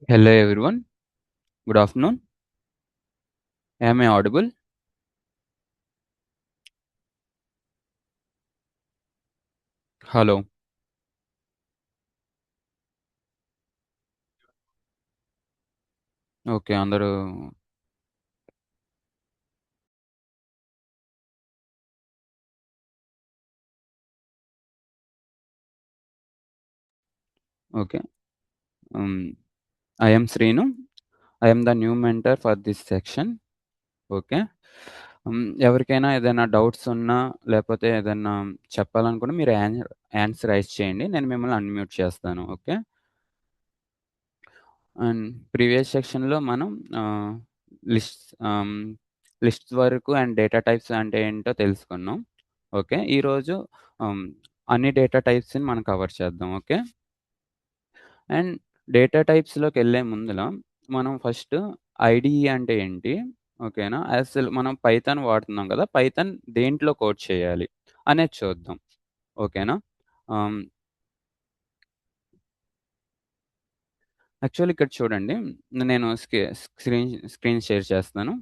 Hello everyone. Good afternoon. Am I audible? Hello. Okay. అందరూ okay. హ్మ్. I am Srinu. I am the new mentor for this section. Okay. ఎవరికైనా ఏదైనా doubts ఉన్నా, లేపోతే ఏదన్నా చెప్పాలనుకున్నా మీరు హ్యాండ్స్ రైజ్ చేయండి. నేను మిమ్మల్ని అన్‌మ్యూట్ చేస్తాను. ఓకే. అండ్ ప్రీవియస్ సెక్షన్‌లో మనం ఆహ్, లిస్ట్స్ ఆహ్, లిస్ట్స్ వరకు అండ్ డేటా టైప్స్ అంటే ఏంటో తెలుసుకున్నాం. ఓకే. ఈరోజు హ్మ్, అన్ని డేటా టైప్స్‌ని మనం కవర్ చేద్దాం. ఓకే. అండ్ డేటా టైప్స్‌లోకెళ్ళే ముందుల మనం ఫస్ట్ ఐడీఈ అంటే ఏంటి? ఓకేనా? అసలు మనం పైథాన్ వాడుతున్నాం కదా! పైథాన్ దేంట్లో కోడ్ చేయాలి అనేది చూద్దాం. ఓకేనా? ఆహ్, యాక్చువల్లీ ఇక్కడ చూడండి. నేను స్క్రీన్ షేర్ చేస్తాను.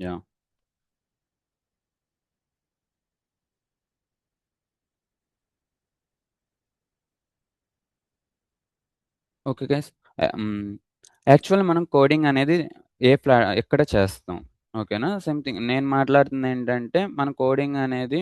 యాహ్! Okay guys. యాక్చువల్‌గా మనం కోడింగ్ అనేది ఎక్కడ చేస్తాం. ఓకేనా? సేమ్ థింగ్ నేను మాట్లాడుతుందేంటంటే, మన కోడింగ్ అనేది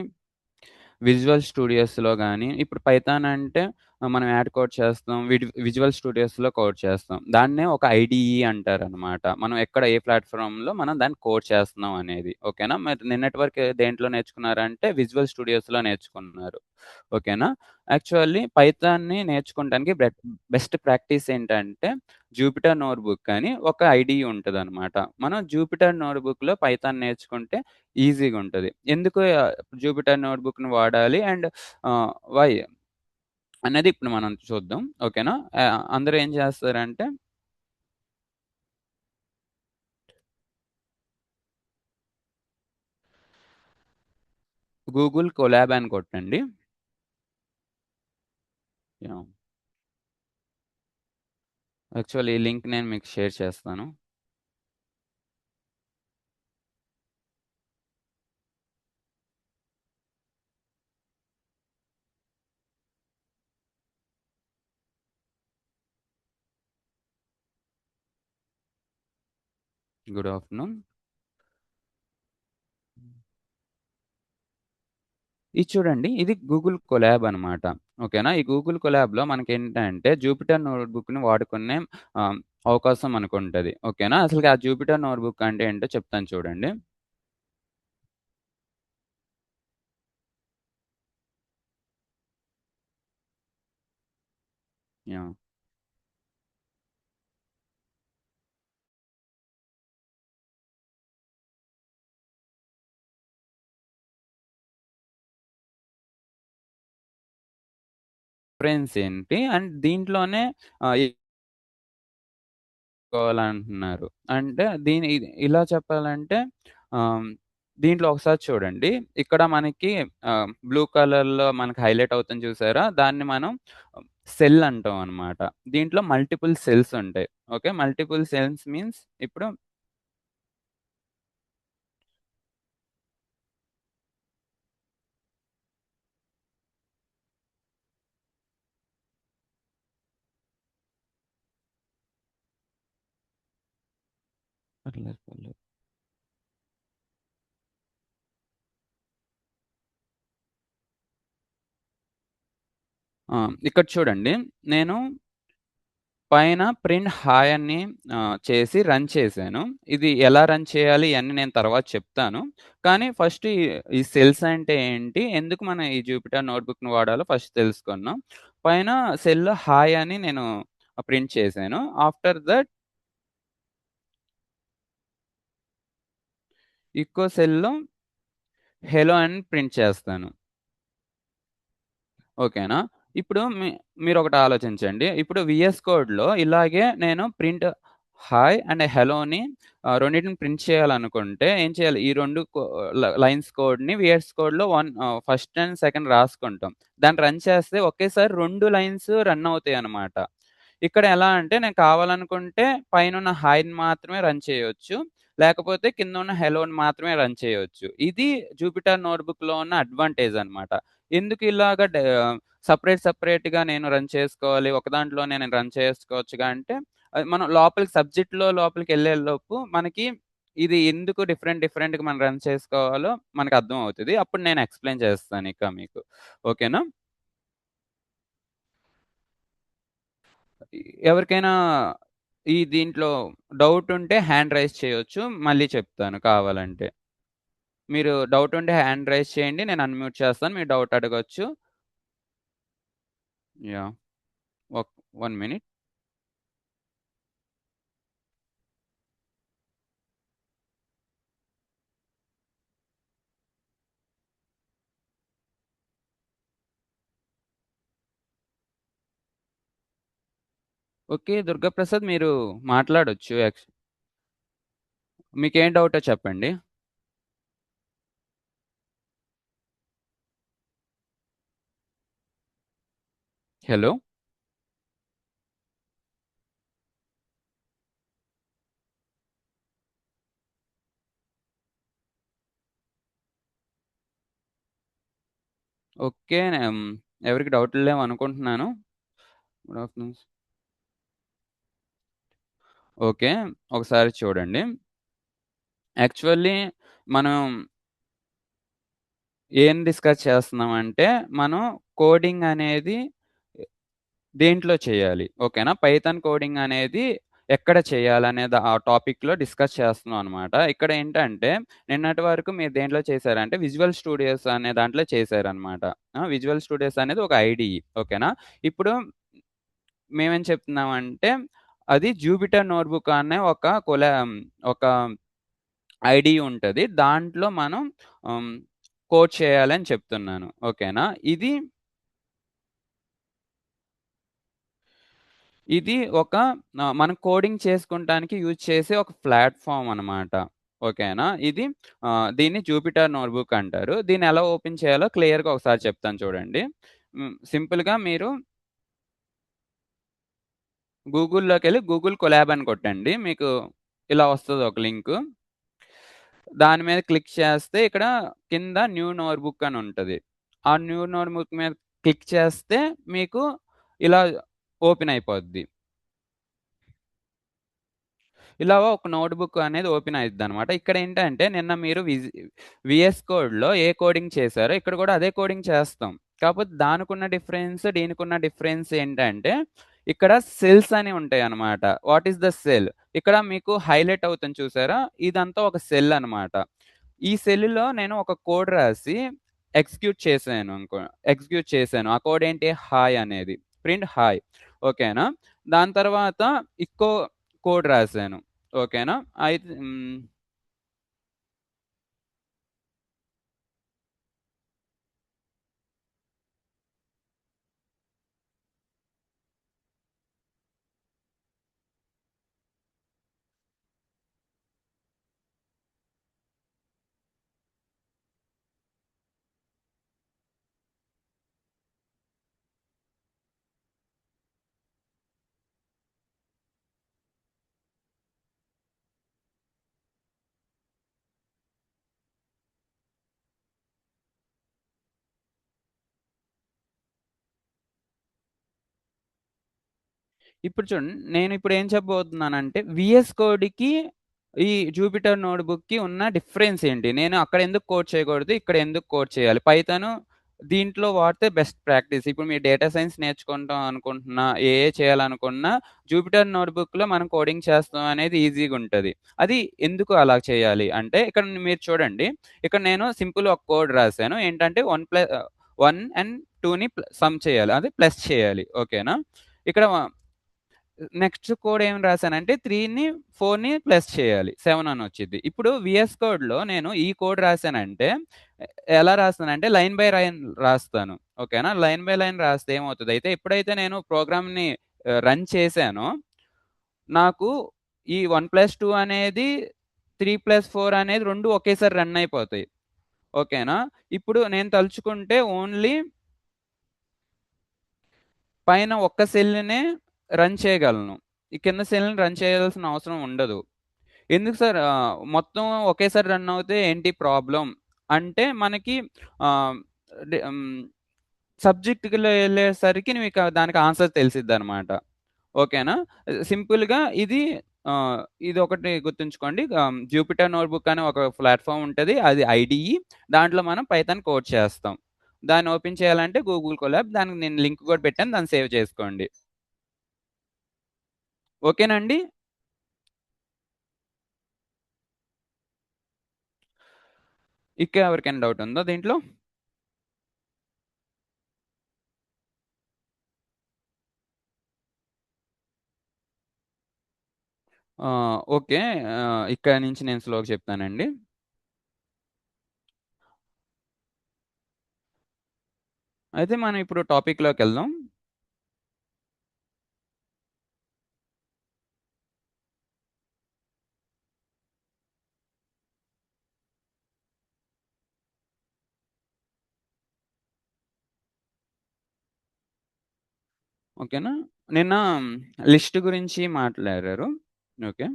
విజువల్ స్టూడియోస్‌లో గాని, ఇప్పుడు పైథాన్ అంటే మనం యాడ్ కోడ్ చేస్తాం. విజువల్ స్టూడియోస్‌లో కోడ్ చేస్తాం. దాన్నే ఒక ఐడీఈ అంటారనమాట. మనం ఎక్కడ ఏ ప్లాట్‌ఫార్మ్‌లో మనం దాన్ని కోడ్ చేస్తున్నాం అనేది. ఓకేనా? మరి నిన్నటి వరకు దేంట్లో నేర్చుకున్నారంటే విజువల్ స్టూడియోస్‌లో నేర్చుకున్నారు. ఓకేనా? యాక్చువల్లీ పైథాన్‌ని నేర్చుకోవడానికి బెస్ట్ ప్రాక్టీస్ ఏంటంటే జూపిటర్ నోట్‌బుక్ అని ఒక ఐడీఈ ఉంటదనమాట. మనం జూపిటర్ నోట్‌బుక్‌లో పైథాన్ నేర్చుకుంటే ఈజీగుంటది. ఎందుకు జూపిటర్ నోట్‌బుక్‌ని వాడాలి అండ్ వై అనేది ఇప్పుడు మనం చూద్దాం. ఓకేనా? అందరూ ఏం చేస్తారంటే గూగుల్ కొలాబ్ అని కొట్టండి. యాహ్! యాక్చువల్లీ ఈ లింక్ నేను మీకు షేర్ చేస్తాను. Good afternoon. ఇది చూడండి. ఇది గూగుల్ కొలాబ్ అనమాట. ఓకేనా? ఈ గూగుల్ కొలాబ్‌లో మనకేంటంటే జూపిటర్ నోట్‌బుక్‌ని వాడుకునే ఆహ్, అవకాశం మనకుంటది. ఓకేనా? అసలుకి ఆ జూపిటర్ నోట్‌బుక్ అంటే ఏంటో చెప్తాను చూడండి. యాహ్! డిఫరెన్స్ ఏంటి? అండ్ దీంట్లోనే కోవాలంటున్నారు. అంటే ఇలా చెప్పాలంటే ఆహ్, దీంట్లో ఒకసారి చూడండి. ఇక్కడ మనకి బ్లూ కలర్‌లో మనకి హైలైట్ అవుతుంది చూసారా? దాన్ని మనం సెల్ అంటాం అన్నమాట. దీంట్లో మల్టిపుల్ సెల్స్ ఉంటాయి. ఓకే. మల్టిపుల్ సెల్స్ మీన్స్ ఇప్పుడు పర్లేదు, పర్లేదు. ఇక్కడ చూడండి. నేను పైన ప్రింట్ హాయ్ అని చేసి రన్ చేశాను. ఇది ఎలా రన్ చేయాలి ఇయన్నీ నేను తర్వాత చెప్తాను. కానీ ఫస్ట్ ఈ సెల్స్ అంటే ఏంటి? ఎందుకు మనం ఈ జూపిటర్ నోట్‌బుక్‌ని వాడాలో ఫస్ట్ తెలుసుకుందాం. పైన సెల్ హాయ్ అని నేను ప్రింట్ చేశాను. ఆఫ్టర్ థట్ ఇంకో సెల్‌లో హెలో అని ప్రింట్ చేస్తాను. ఓకేనా? ఇప్పుడు మీరొకటి ఆలోచించండి. ఇప్పుడు వీఎస్ కోడ్‌లో ఇలాగే నేను హాయ్ అండ్ హెలోని రెండిటిని ప్రింట్ చేయాలనుకుంటే ఏం చేయాలి? ఈ 2 లైన్స్ కోడ్‌ని వీఎస్ కోడ్‌లో ఫస్ట్ అండ్ సెకండ్ రాసుకుంటాం. దాన్ని రన్ చేస్తే ఒకేసారి 2 లైన్స్ రన్ అవుతాయన్నమాట. ఇక్కడ ఎలా అంటే నేను కావాలనుకుంటే పైనున్న హాయ్‌ని మాత్రమే రన్ చేయొచ్చు. లేకపోతే కిందున్న హెలోని మాత్రమే రన్ చేయొచ్చు. ఇది జూపిటర్ నోట్‌బుక్‌లో ఉన్న అడ్వాంటేజ్ అన్నమాట. ఎందుకు ఇలాగ సెపరేట్‌గా నేను రన్ చేసుకోవాలి. ఒక దాంట్లోనే నేను రన్ చేసుకోవచ్చుగా అంటే, అది మనం లోపలికెళ్ళేలోపు మనకి ఇది ఎందుకు డిఫరెంట్‌గా మనం రన్ చేసుకోవాలో మనకు అర్థమవుతది. అప్పుడు నేను ఎక్స్‌ప్లెయిన్ చేస్తాను ఇక మీకు. ఓకేనా? ఎవరికైనా దీంట్లో డౌట్ ఉంటే హ్యాండ్ రైజ్ చేయొచ్చు. మళ్ళీ చెప్తాను కావాలంటే. మీరు డౌట్ ఉంటే హ్యాండ్ రైజ్ చేయండి. నేను అన్‌మ్యూట్ చేస్తాను. మీరు డౌట్ అడగొచ్చు. యాహ్! ఒక్ 1 మినిట్. ఓకే. దుర్గాప్రసాద్ మీరు మాట్లాడొచ్చు. మీకేం డౌటో చెప్పండి. హలో! ఓకే. ఎవరికీ డౌట్లు లేవనుకుంటున్నాను. Good afternoon. ఓకే. ఒకసారి చూడండి. యాక్చువల్లీ మనం ఏం డిస్కస్ చేస్తున్నామంటే, మనం కోడింగ్ అనేది దేంట్లో చేయాలి? ఓకేనా? పైథాన్ కోడింగ్ అనేది ఎక్కడ చేయాలనేది ఆ టాపిక్‌లో డిస్కస్ చేస్తున్నాం అనమాట. ఇక్కడ ఏంటంటే, నిన్నటి వరకు మీరు దేంట్లో చేశారంటే, విజువల్ స్టూడియోస్ అనే దాంట్లో చేశారనమాట. విజువల్ స్టూడియోస్ అనేది ఒక ఐడీఈ. ఓకేనా? ఇప్పుడు మేమేం చెప్తున్నామంటే, అది జూపిటర్ నోట్‌బుక్ అనే ఒక ఐడీఈ ఉంటది. దాంట్లో మనం హ్మ్, కోడ్ చేయాలని చెప్తున్నాను. ఓకేనా? ఇది మనం కోడింగ్ చేసుకుంటానికి యూజ్ చేసే ఒక ప్లాట్‌ఫార్మ్ అనమాట. ఓకేనా? దీన్ని జూపిటర్ నోట్‌బుక్ అంటారు. దీన్నెలా ఓపెన్ చేయాలో క్లియర్‌గా ఒకసారి చెప్తాను చూడండి. సింపుల్‌గా మీరు గూగుల్‌లోకెళ్ళి గూగుల్ కొలాబ్ అని కొట్టండి. మీకు ఇలా వస్తది ఒక లింకు. దాని మీద క్లిక్ చేస్తే ఇక్కడ కింద న్యూ నోట్‌బుక్ అని ఉంటది. ఆ న్యూ నోట్‌బుక్ మీద క్లిక్ చేస్తే మీకు ఇలా ఓపెన్ అయిపోద్ది. ఇలా ఒక నోట్‌బుక్ అనేది ఓపెన్ అయిద్దనమాట. ఇక్కడేంటంటే నిన్న మీరు వీఎస్ కోడ్‌లో ఏ కోడింగ్ చేశారో ఇక్కడ కూడా అదే కోడింగ్ చేస్తాం. కాపోతే దీనికున్న డిఫరెన్స్ ఏంటంటే ఇక్కడ సెల్స్ అని ఉంటాయనమాట. What is the cell? ఇక్కడ మీకు హైలైట్ అవుతుంది చూసారా? ఇదంతా ఒక సెల్ అనమాట. ఈ సెల్‌లో నేను ఒక కోడ్ రాసి ఎగ్జిక్యూట్ చేశాను అనుకో ఎగ్జిక్యూట్ చేశాను. ఆ కోడ్ ఏంటి? హాయ్ అనేది. Print hi. ఓకేనా? దాని తర్వాత ఇంకో కోడ్ రాసాను. ఓకేనా? అయితే ఇప్పుడు చూడండి. నేనిప్పుడు ఏం చెప్పబోతున్నానంటే, వీఎస్ కోడ్‌కి, ఈ జూపిటర్ నోట్‌బుక్‌కి ఉన్న డిఫరెన్స్ ఏంటి? నేను అక్కడ ఎందుకు కోడ్ చేయకూడదు? ఇక్కడ ఎందుకు కోడ్ చేయాలి? పైథాను దీంట్లో వాడితే బెస్ట్ ప్రాక్టీస్. ఇప్పుడు మీరు డేటా సైన్స్ నేర్చుకుంటాం అనుకుంటున్నా, ఏఐ చేయాలనుకున్నా, జూపిటర్ నోట్‌బుక్‌లో మనం కోడింగ్ చేస్తాం అనేది ఈజీగుంటది. అది ఎందుకు అలా చేయాలి అంటే, ఇక్కడ మీరు చూడండి. ఇక్కడ నేను సింపుల్ ఒక కోడ్ రాసాను. ఏంటంటే 1 అండ్ 2ని సమ్ చేయాలి. అది ప్లస్ చేయాలి. ఓకేనా? ఇక్కడ నెక్స్ట్ కోడ్ ఏం రాసానంటే 3ని 4ని ప్లస్ చేయాలి. 7 అని వచ్చిద్ది. ఇప్పుడు వీఎస్ కోడ్‌లో నేను ఈ కోడ్ రాసానంటే ఎ ఎలా రాస్తానంటే లైన్ బై లైన్ రాస్తాను. ఓకేనా? లైన్ బై లైన్ రాస్తే ఏమవుతది అయితే ఎప్పుడైతే నేను ప్రోగ్రామ్‌ని రన్ చేశానో నాకు ఈ 1+2 అనేది 3+4 అనేది 2 ఒకేసారి రన్ అయిపోతాయి. ఓకేనా? ఇప్పుడు నేను తలుచుకుంటే ఓన్లీ పైన ఒక్క సెల్‌నే రన్ చేయగలను. ఈ కింద సెల్‌ని రన్ చేయాల్సిన అవసరం ఉండదు. ఎందుకు సార్ మొత్తం ఒకేసారి రన్ అవుతే ఏంటి ప్రాబ్లమ్? అంటే మనకి ఆహ్, డి హ్మ్. సబ్జెక్ట్‌కిలో ఎళ్ళేసరికి మీకు దానికి ఆన్సర్ తెలిసిద్దనమాట. ఓకేనా? సింపుల్‌గా ఇది ఆహ్, ఇదొకటి గుర్తుంచుకోండి. జూపిటర్ నోట్‌బుక్ అనే ఒక ప్లాట్‌ఫార్మ్ ఉంటది. అది ఐడీఈ. దాంట్లో మనం పైథాన్ కోడ్ చేస్తాం. దాన్ని ఓపెన్ చేయాలంటే గూగుల్ కొలాబ్. దానికి నేను లింక్ కూడా పెట్టాను. దాన్ని సేవ్ చేసుకోండి. ఓకేనా అండి? ఇంకా ఎవరికైనా డౌట్ ఉందా దీంట్లో? ఓకే. ఇక్కడి నుంచి నేను స్లోగా చెప్తానండి. అయితే మనం ఇప్పుడు టాపిక్‌లోకెళ్దాం. ఓకేనా? నిన్న లిస్ట్ గురించి మాట్లాడారు. ఓకే.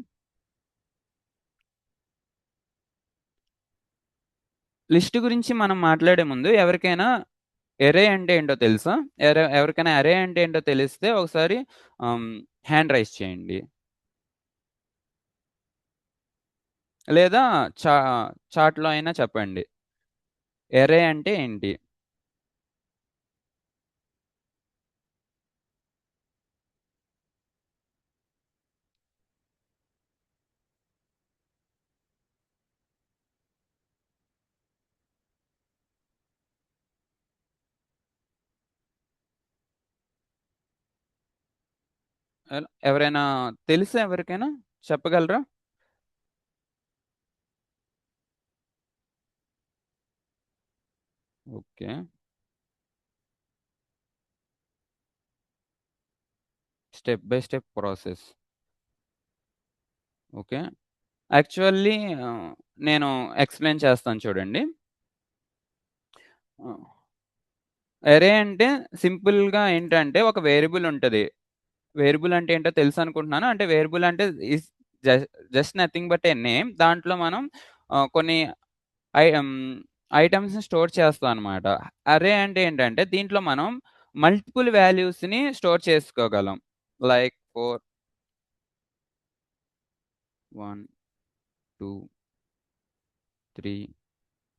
లిస్ట్ గురించి మనం మాట్లాడే ముందు ఎవరికైనా ఎరే అంటే ఏంటో తెలుసా? ఎవరికైనా అరే అంటే ఏంటో తెలిస్తే ఒకసారి ఆహ్, హ్యాండ్ రైజ్ చేయండి. లేదా చా చాట్‌లో అయినా చెప్పండి. ఎరే అంటే ఏంటి? ఎవరైనా తెలుసా ఎవరికైనా? చెప్పగలరా? Okay. Step by step process. Okay. Actually నేను ఎక్స్‌ప్లెయిన్ చేస్తాను చూడండి. ఆహ్, అరే అంటే సింపుల్‌గా ఏంటంటే ఒక వేరియబుల్ ఉంటది. వేరియబుల్ అంటే ఏంటో తెలుసనుకుంటున్నాను. అంటే వేరియబుల్ అంటే ఈస్ జ just nothing but a name. దాంట్లో మనం కొన్ని ఐ హ్మ్, ఐటెమ్స్‌ని స్టోర్ చేస్తాం అనమాట. అరే అంటే ఏంటంటే దీంట్లో మనం మల్టిపుల్ వాల్యూస్‌ని స్టోర్ చేసుకోగలం. లైక్ 4, 1, 2, 3,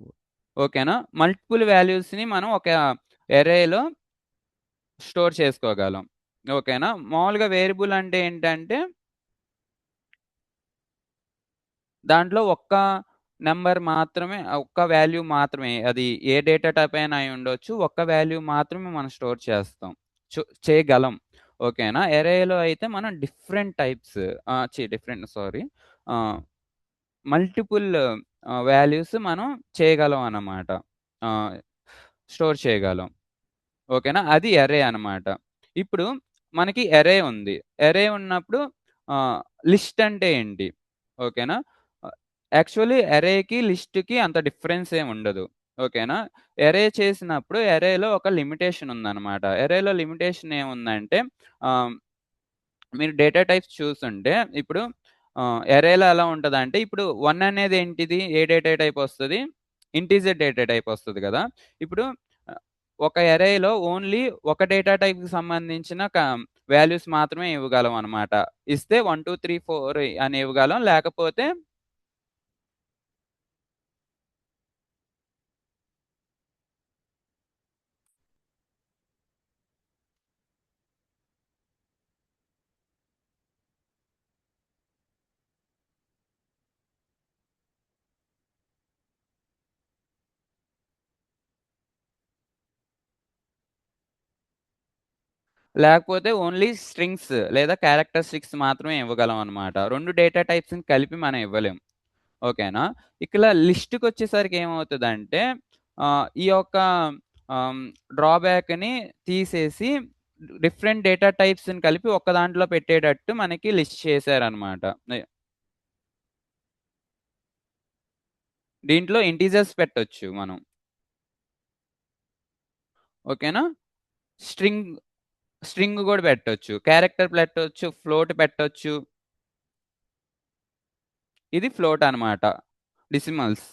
4 ఓకేనా? మల్టిపుల్ వాల్యూస్‌ని మనం ఒక అరేలో స్టోర్ చేసుకోగలం. ఓకేనా? మామూలుగా వేరియబుల్ అంటే ఏంటంటే దాంట్లో ఒక్క నంబర్ మాత్రమే ఒక్క వాల్యూ మాత్రమే అది ఏ డేటా టైప్ అయినా అయ్యుండొచ్చు. ఒక్క వాల్యూ మాత్రమే మనం స్టోర్ చేస్తాం. చేయగలం. ఓకేనా? అరేలో అయితే మనం డిఫరెంట్ టైప్స్ డిఫరెంట్ సారీ. ఆహ్, మల్టిపుల్ వాల్యూస్ మనం చేయగలం అన్నమాట. ఆహ్, స్టోర్ చేయగలం. ఓకేనా? అది అరే అనమాట. ఇప్పుడు మనకి అరే ఉంది. అరే ఉన్నప్పుడు ఆహ్, లిస్ట్ అంటే ఏంటి? ఓకేనా? ఆహ్, యాక్చువల్లీ అరేకి, లిస్ట్‌కి అంత డిఫరెన్స్ ఏమి ఉండదు. ఓకేనా? అరే చేసినప్పుడు అరేలో ఒక లిమిటేషన్ ఉందనమాట. అరేలో లిమిటేషన్ ఏముందంటే ఆహ్, మీరు డేటా టైప్స్ చూసుంటే ఇప్పుడు అరేలో ఎలా ఉంటదంటే ఇప్పుడు 1 అనేది ఏంటిది? ఏ డేటా టైప్ వస్తది? ఇంటిజర్ డేటా టైప్ వస్తది గదా! ఇప్పుడు ఆహ్, ఒక అరేలో ఓన్లీ ఒక డేటా టైప్‌కి సంబంధించిన వాల్యూస్ మాత్రమే ఇవ్వగలం అన్నమాట. ఇస్తే 1, 2, 3, 4 అని ఇవ్వగలం. లేకపోతే లేకపోతే ఓన్లీ స్ట్రింగ్స్ లేదా క్యారెక్టరిస్టిక్స్ మాత్రమే ఇవ్వగలం అన్నమాట. 2 డేటా టైప్స్‌ని కలిపి మనం ఇవ్వలేం. ఓకేనా? ఇక్కడ లిస్ట్‌కొచ్చేసరికి ఏమవుతదంటే ఈ యొక్క ఆహ్, డ్రాబ్యాక్‌ని తీసేసి డిఫరెంట్ డేటా టైప్స్‌ని కలిపి ఒక్క దాంట్లో పెట్టేటట్టు మనకి లిస్ట్ చేశారన్నమాట. దీంట్లో ఇంటిజర్స్ పెట్టొచ్చు మనం. ఓకేనా? స్ట్రింగ్ స్ట్రింగ్ గూడా పెట్టొచ్చు. క్యారెక్టర్ పెట్టొచ్చు, ఫ్లోట్ పెట్టొచ్చు. ఇది ఫ్లోట్ అన్నమాట. డెసిమల్స్.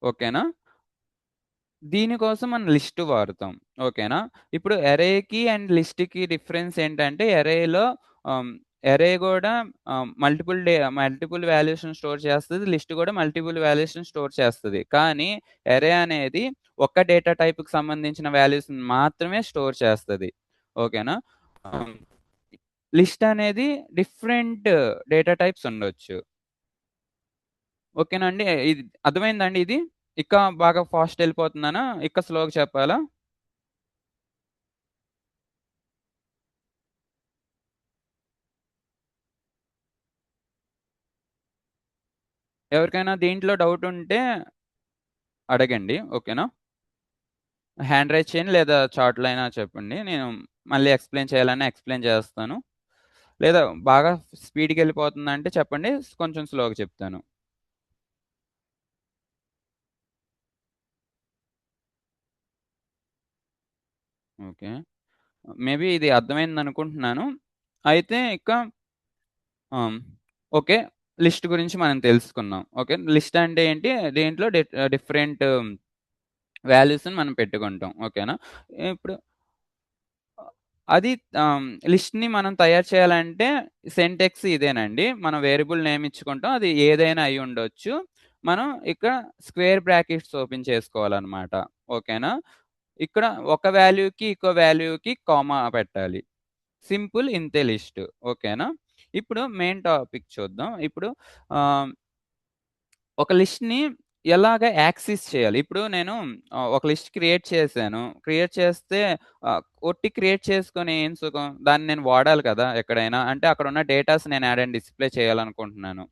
ఓకేనా? దీనికోసం మనం లిస్ట్ వాడతాం. ఓకేనా? ఇప్పుడు అరేకి అండ్ లిస్ట్‌కి డిఫరెన్స్ ఏంటంటే అరేలో ఆహ్, అరే గూడా మల్టిపుల్ వాల్యూస్‌ని స్టోర్ చేస్తది. లిస్ట్ గూడా మల్టిపుల్ వాల్యూస్‌ని స్టోర్ చేస్తది. కానీ అరే అనేది ఒక్క డేటా టైప్‌కి సంబంధించిన వాల్యూస్‌ని మాత్రమే స్టోర్ చేస్తది. ఓకేనా? ఆహ్, లిస్ట్ అనేది డిఫరెంట్ డేటా టైప్స్ ఉండొచ్చు. ఓకేనా అండి? ఇది అర్థమైందా అండి ఇది? ఇంకా బాగా ఫాస్ట్ ఎళ్ళిపోతున్నానా? ఇంకా స్లోగా చెప్పాలా? ఎవరికైనా దీంట్లో డౌటుంటే అడగండి. ఓకేనా? హ్యాండ్ రైజ్ చేయండి లేదా చాట్‌లో అయినా చెప్పండి. నేను మళ్ళీ ఎక్స్‌ప్లెయిన్ చేయాలన్నా ఎక్స్‌ప్లెయిన్ చేస్తాను. లేదా బాగా స్పీడ్‌గెళ్ళిపోతుందంటే చెప్పండి. కొంచెం స్లోగా చెప్తాను. ఓకే. మేబీ ఇది అర్థమైందనుకుంటున్నాను. అయితే ఇక ఆహ్, ఓకే. లిస్ట్ గురించి మనం తెలుసుకున్నాం. ఓకే. లిస్ట్ అంటే ఏంటి? దీంట్లో డిఫరెంట్ వాల్యూస్‌ని మనం పెట్టుకుంటాం. ఓకేనా? ఇప్పుడు అది లిస్ట్‌ని మనం తయారు చేయాలంటే సింటాక్స్ ఇదేనండి. మనం వేరియబుల్ నేమ్ ఇచ్చుకుంటాం. అది ఏదైనా అయ్యుండొచ్చు. మనం ఇక్కడ స్క్వేర్ బ్రాకెట్స్ ఓపెన్ చేసుకోవాలనమాట. ఓకేనా? ఇక్కడ ఒక వాల్యూకి, ఇంకో వాల్యూకి కామా పెట్టాలి. సింపుల్ ఇంతే లిస్ట్. ఓకేనా? ఇప్పుడు మెయిన్ టాపిక్ చూద్దాం. ఇప్పుడు ఆహ్, ఒక లిస్ట్‌ని ఎలాగా యాక్సెస్ చేయాలి? ఇప్పుడు నేను ఒక లిస్ట్ క్రియేట్ చేశాను. క్రియేట్ చేస్తే ఒట్టి క్రియేట్ చేసుకొని ఏం సుఖం? దాన్ని నేను వాడాలి కదా! ఎక్కడైనా. అంటే అక్కడున్న డేటాస్ నేను యాడైనా డిస్‌ప్లే చేయాలనుకుంటున్నాను.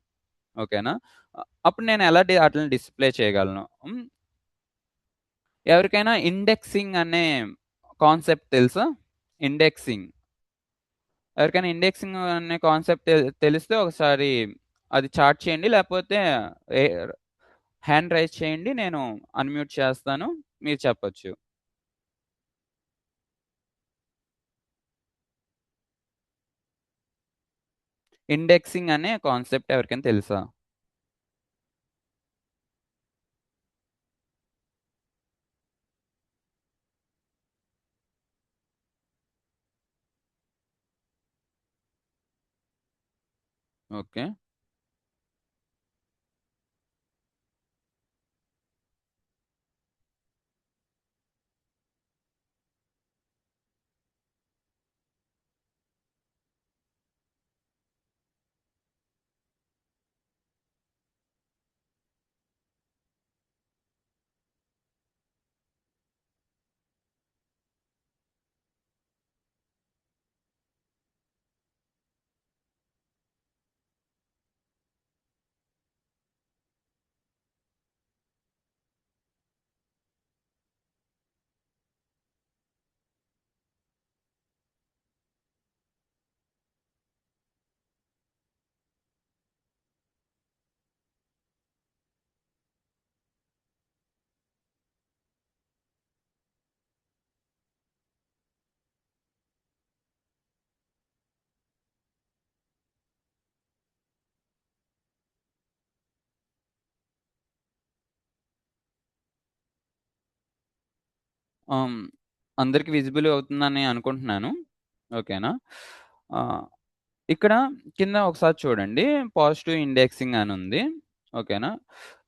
ఓకేనా? అప్పుడు నేను ఎలా ఆటిలిని డిస్‌ప్లే చేయగలను? ఎవరికైనా ఇండెక్సింగ్ అనే కాన్సెప్ట్ తెలుసా? ఇండెక్సింగ్. ఎవరికైనా ఇండెక్సింగ్ అనే కాన్సెప్ట్ తెలిస్తే ఒకసారి అది చాట్ చేయండి. లేకపోతే ఏ హ్యాండ్ రైజ్ చేయండి. నేను అన్‌మ్యూట్ చేస్తాను. మీరు చెప్పొచ్చు. ఇండెక్సింగ్ అనే కాన్సెప్ట్ ఎవరికైనా తెలుసా? ఓకే. ఆహ్, అందరికి విజిబుల్ అవుతుందని అనుకుంటున్నాను. ఓకేనా? ఆహ్, ఇక్కడ కింద ఒకసారి చూడండి. పాజిటివ్ ఇండెక్సింగ్ అనుంది. ఓకేనా?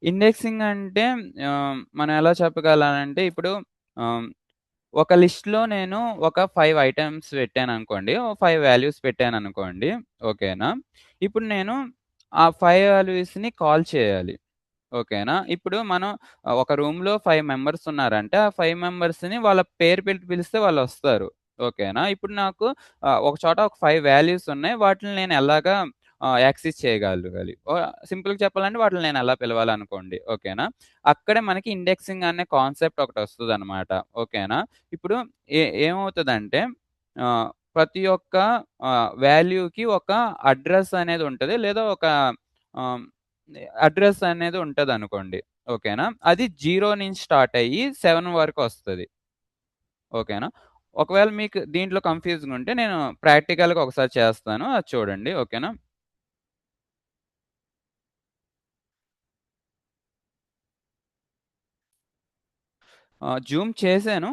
ఇండెక్సింగ్ అంటే మనం ఎలా చెప్పగలనంటే ఇప్పుడు ఆహ్, ఒక లిస్ట్‌లో నేను ఒక 5 ఐటెమ్స్ పెట్టాననుకోండి. ఓ 5 వాల్యూస్ పెట్టాననుకోండి. ఓకేనా? ఇప్పుడు నేను ఆ 5 వాల్యూస్‌ని కాల్ చేయాలి. ఓకేనా? ఇప్పుడు మనం ఒక రూమ్‌లో 5 మెంబర్స్ ఉన్నారంటే, ఆ 5 మెంబర్స్‌ని వాళ్ళ పేరు పెట్టి పిలిస్తే వాళ్ళొస్తారు. ఓకేనా? ఇప్పుడు నాకు ఒక చోట ఒక 5 వాల్యూస్ ఉన్నాయి. వాటిని నేను ఎలాగా యాక్సెస్ చేయగలగాలి. సింపుల్‌గా చెప్పాలంటే వాటిని నేను ఎలా పిలవాలనుకోండి. ఓకేనా? అక్కడే మనకి ఇండెక్సింగ్ అనే కాన్సెప్ట్ ఒకటొస్తదనమాట. ఓకేనా? ఇప్పుడు ఏమవుతదంటే ప్రతి ఒక్క వాల్యూకి ఒక అడ్రెస్ అనేది ఉంటది. లేదా ఒక ఆహ్, అడ్రెస్ అనేది ఉంటదనుకోండి. ఓకేనా? అది 0 నుంచి స్టార్ట్ అయ్యి 7 వరకొస్తది. ఓకేనా? ఒకవేళ మీకు దీంట్లో కన్‌ఫ్యూజింగ్ ఉంటే నేను ప్రాక్టికల్‌గా ఒకసారి చేస్తాను. అది చూడండి. ఓకేనా? జూమ్ చేశాను.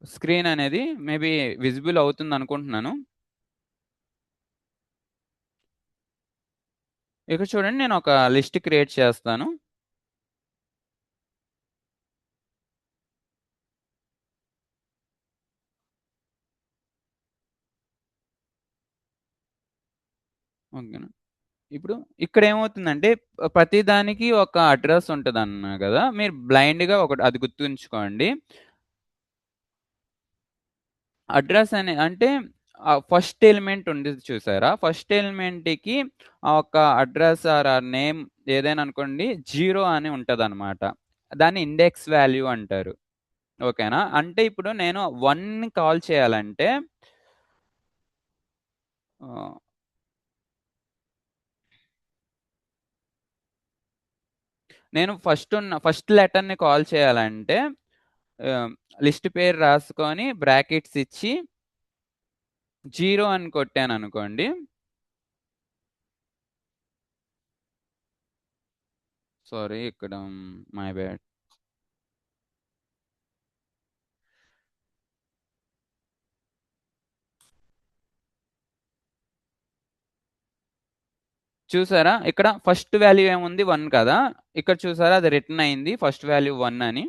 స్క్రీన్ అనేది మేబీ విజిబుల్ అవుతుందనుకుంటున్నాను. ఇక్కడ చూడండి నేను ఒక లిస్ట్ క్రియేట్ చేస్తాను. ఓకేనా? ఇప్పుడు ఇక్కడేమవుతుందంటే ప్రతి దానికి ఒక అడ్రెస్ ఉంటదన్నా గదా! మీరు బ్లైండ్‌గా ఒకటి అది గుర్తుంచుకోండి. అడ్రెస్ అంటే ఫస్ట్ ఎలిమెంట్ ఉండిద్ది చూసారా? ఫస్ట్ ఎలిమెంట్‌కి ఒక అడ్రెస్ ఆర్ ఆ నేమ్ ఏదైనా అనుకోండి 0 అని ఉంటదనమాట. దాన్ని ఇండెక్స్ వాల్యూ అంటారు. ఓకేనా? అంటే ఇప్పుడు నేను 1ని కాల్ చేయాలంటే ఆహ్, నేను ఫస్ట్ లెటర్‌ని కాల్ చేయాలంటే ఆహ్, లిస్ట్ పేరు రాసుకొని బ్రాకెట్స్ ఇచ్చి 0 అని కొట్టాననుకోండి. సారీ ఇక్కడ మై బ్యాడ్. చూసారా? ఇక్కడ ఫస్ట్ వాల్యూ ఏముంది 1 కదా! ఇక్కడ చూసారా అది రిటర్న్ అయింది ఫస్ట్ వాల్యూ 1 అని.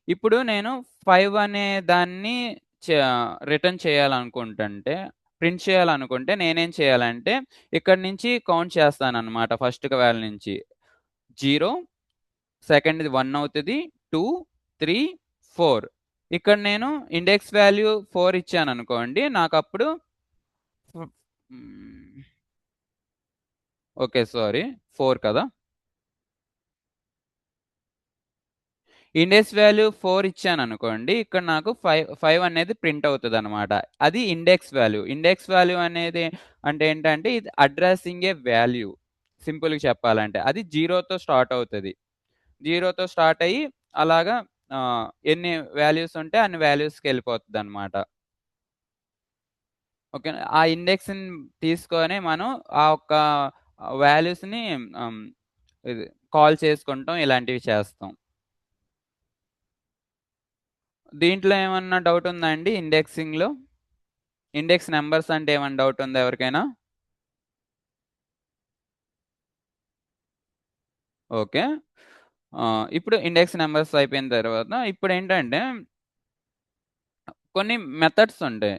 ఇప్పుడు నేను 5 అనే దాన్ని చ రిటర్న్ చేయాలనుకుంటుంటే ప్రింట్ చేయాలనుకుంటే నేనేం చేయాలంటే ఇక్కడి నుంచి కౌంట్ చేస్తానన్నమాట ఫస్ట్ వాల్యూ నుంచి. 0 సెకండ్‌ది 1 అవుతది. 2, 3, 4 ఇక్కడ నేను ఇండెక్స్ వాల్యూ 4 ఇచ్చాననుకోండి నాకప్పుడు హ్మ్. ఓకే. సారీ 4 కదా! Index value 4 ఇచ్చాననుకోండి. ఇక్కడ నాకు 5 అనేది ప్రింట్ అవుతదనమాట. అది ఇండెక్స్ వాల్యూ. ఇండెక్స్ వాల్యూ అనేది అంటే ఏంటంటే ఇది అడ్రెసింగ్ ఏ వాల్యూ. సింపుల్‌గా చెప్పాలంటే. అది 0తో స్టార్ట్ అవుతది. 0తో స్టార్ట్ అయ్యి అలాగా ఎన్ని వాల్యూస్ ఉంటే అన్ని వాల్యూస్‌కెళ్ళిపోతదనమాట. ఓకేనా. ఆ ఇండెక్స్‌ని తీసుకొని మనం ఆ ఒక్క వాల్యూస్‌ని హ్మ్. ఇది కాల్ చేసుకుంటాం. ఇలాంటివి చేస్తాం. దీంట్లో ఏమన్నా డౌట్ ఉందా అండి ఇండెక్సింగ్‌లో? ఇండెక్స్ నంబర్స్ అంటే ఏమన్నా డౌట్ ఉందా ఎవరికైనా? ఓకే. ఇప్పుడు ఇండెక్స్ నంబర్స్ అయిపోయిన తర్వాత ఇప్పుడేంటంటే కొన్ని మెథడ్స్ ఉంటాయి.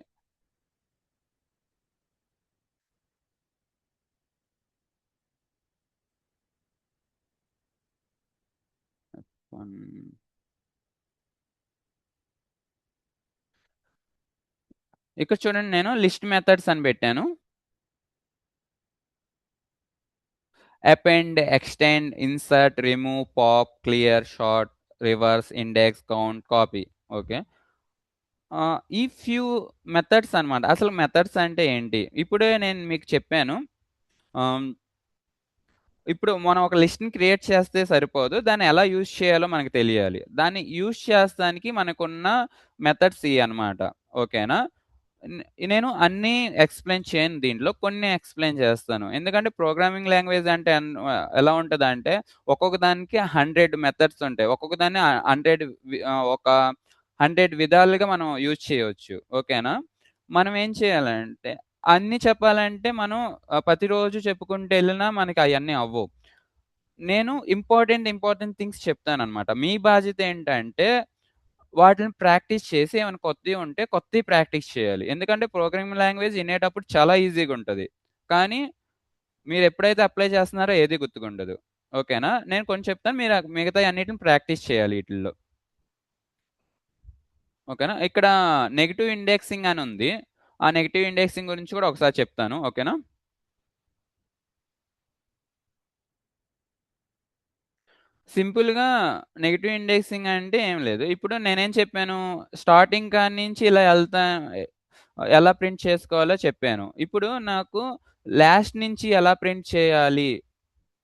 హ్మ్. ఇక్కడ చూడండి నేను లిస్ట్ మెథడ్స్ అని పెట్టాను. Append, extend, insert, remove, pop, clear, sort, reverse, index, count, copy. Okay. ఈ ఫ్యూ మెథడ్స్ అన్నమాట. అసలు మెథడ్స్ అంటే ఏంటి? ఇప్పుడే నేను మీకు చెప్పాను. ఆహ్ ఇప్పుడు మనం ఒక లిస్ట్‌ని క్రియేట్ చేస్తే సరిపోదు. దాన్ని ఎలా యూజ్ చేయాలో మనకు తెలియాలి. దాన్ని యూజ్ చేస్తానికి మనకున్న మెథడ్స్ ఇయన్నమాట. ఓకేనా? నేను అన్నీ ఎక్స్‌ప్లెయిన్ చేయను దీంట్లో. కొన్ని ఎక్స్‌ప్లెయిన్ చేస్తాను. ఎందుకంటే ప్రోగ్రామింగ్ లాంగ్వేజ్ అంటే ఎలా ఉంటదంటే ఒక్కొక్క దానికి 100 మెథడ్స్ ఉంటాయి. ఒక్కొక్క దాన్ని 100 విధాలుగా మనం యూజ్ చేయొచ్చు. ఓకేనా? మనం ఏం చేయాలంటే అన్నీ చెప్పాలంటే మనం ప్రతిరోజు చెప్పుకుంటూ ఎళ్ళినా మనకి అయన్నీ అవ్వవు. నేను ఇంపార్టెంట్ థింగ్స్ చెప్తాననమాట. మీ బాధ్యత ఏంటంటే వాటిని ప్రాక్టీస్ చేసి ఏమైనా కొత్తయి ఉంటే కొత్తయి ప్రాక్టీస్ చేయాలి. ఎందుకంటే ప్రోగ్రామింగ్ లాంగ్వేజ్ ఇనేటప్పుడు చాలా ఈజీగుంటది. కానీ మీరెప్పుడైతే అప్లై చేస్తున్నారో ఏది గుర్తుకుండదు. ఓకేనా? నేను కొన్ని చెప్తాను. మీరు మిగతాయన్నిటిని ప్రాక్టీస్ చేయాలి ఈటిల్లో. ఓకేనా? ఇక్కడ నెగెటివ్ ఇండెక్సింగ్ అని ఉంది. ఆ నెగెటివ్ ఇండెక్సింగ్ గురించి కూడా ఒకసారి చెప్తాను. ఓకేనా? సింపుల్‌గా నెగెటివ్ ఇండెక్సింగ్ అంటే ఏం లేదు. ఇప్పుడు నేనేం చెప్పాను, స్టార్టింగ్ కాడ్నించి ఇలా ఎళ్తా ఎలా ప్రింట్ చేసుకోవాలో చెప్పాను. ఇప్పుడు నాకు లాస్ట్ నుంచి ఎలా ప్రింట్ చేయాలి,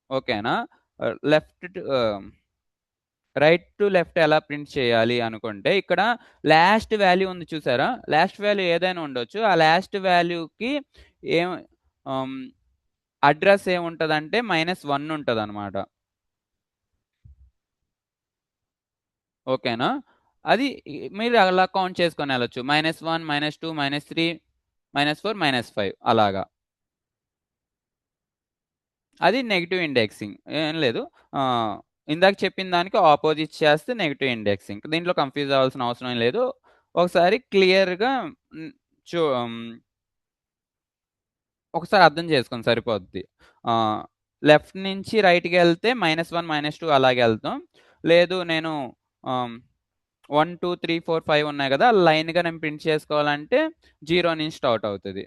ఓకేనా? Left to right to left ఎలా ప్రింట్ చేయాలి అనుకుంటే, ఇక్కడ లాస్ట్ వాల్యూ ఉంది చూసారా? లాస్ట్ వాల్యూ ఏదైనా ఉండొచ్చు. ఆ లాస్ట్ వాల్యూకి ఏం ఆహ్, అడ్రెస్ ఏముంటదంటే -1 ఉంటదనమాట. ఓకేనా? అది మీరు అలా కౌంట్ చేసుకొనెళ్ళొచ్చు. -1, -2, -3, -4, -5 అలాగా. అది నెగెటివ్ ఇండెక్సింగ్. ఏం లేదు. ఆహ్, ఇందాక చెప్పిన దానికి అపోజిట్ చేస్తే నెగెటివ్ ఇండెక్సింగ్. దీంట్లో కన్‌ఫ్యూజ్ అవ్వాల్సిన అవసరం ఏం లేదు. ఒకసారి క్లియర్‌గా హ్మ్, చు హ్మ్, ఒకసారి అర్థం చేసుకోండి సరిపోద్ది. ఆహ్, లెఫ్ట్ నుంచి రైట్‌కెళ్తే -1, -2 అలాగెళ్తాం. లేదు నేను ఆహ్, 1, 2, 3, 4, 5 ఉన్నాయి గదా! లైన్‌గా నేను ప్రింట్ చేసుకోవాలంటే 0 నుంచి స్టార్ట్ అవుతది.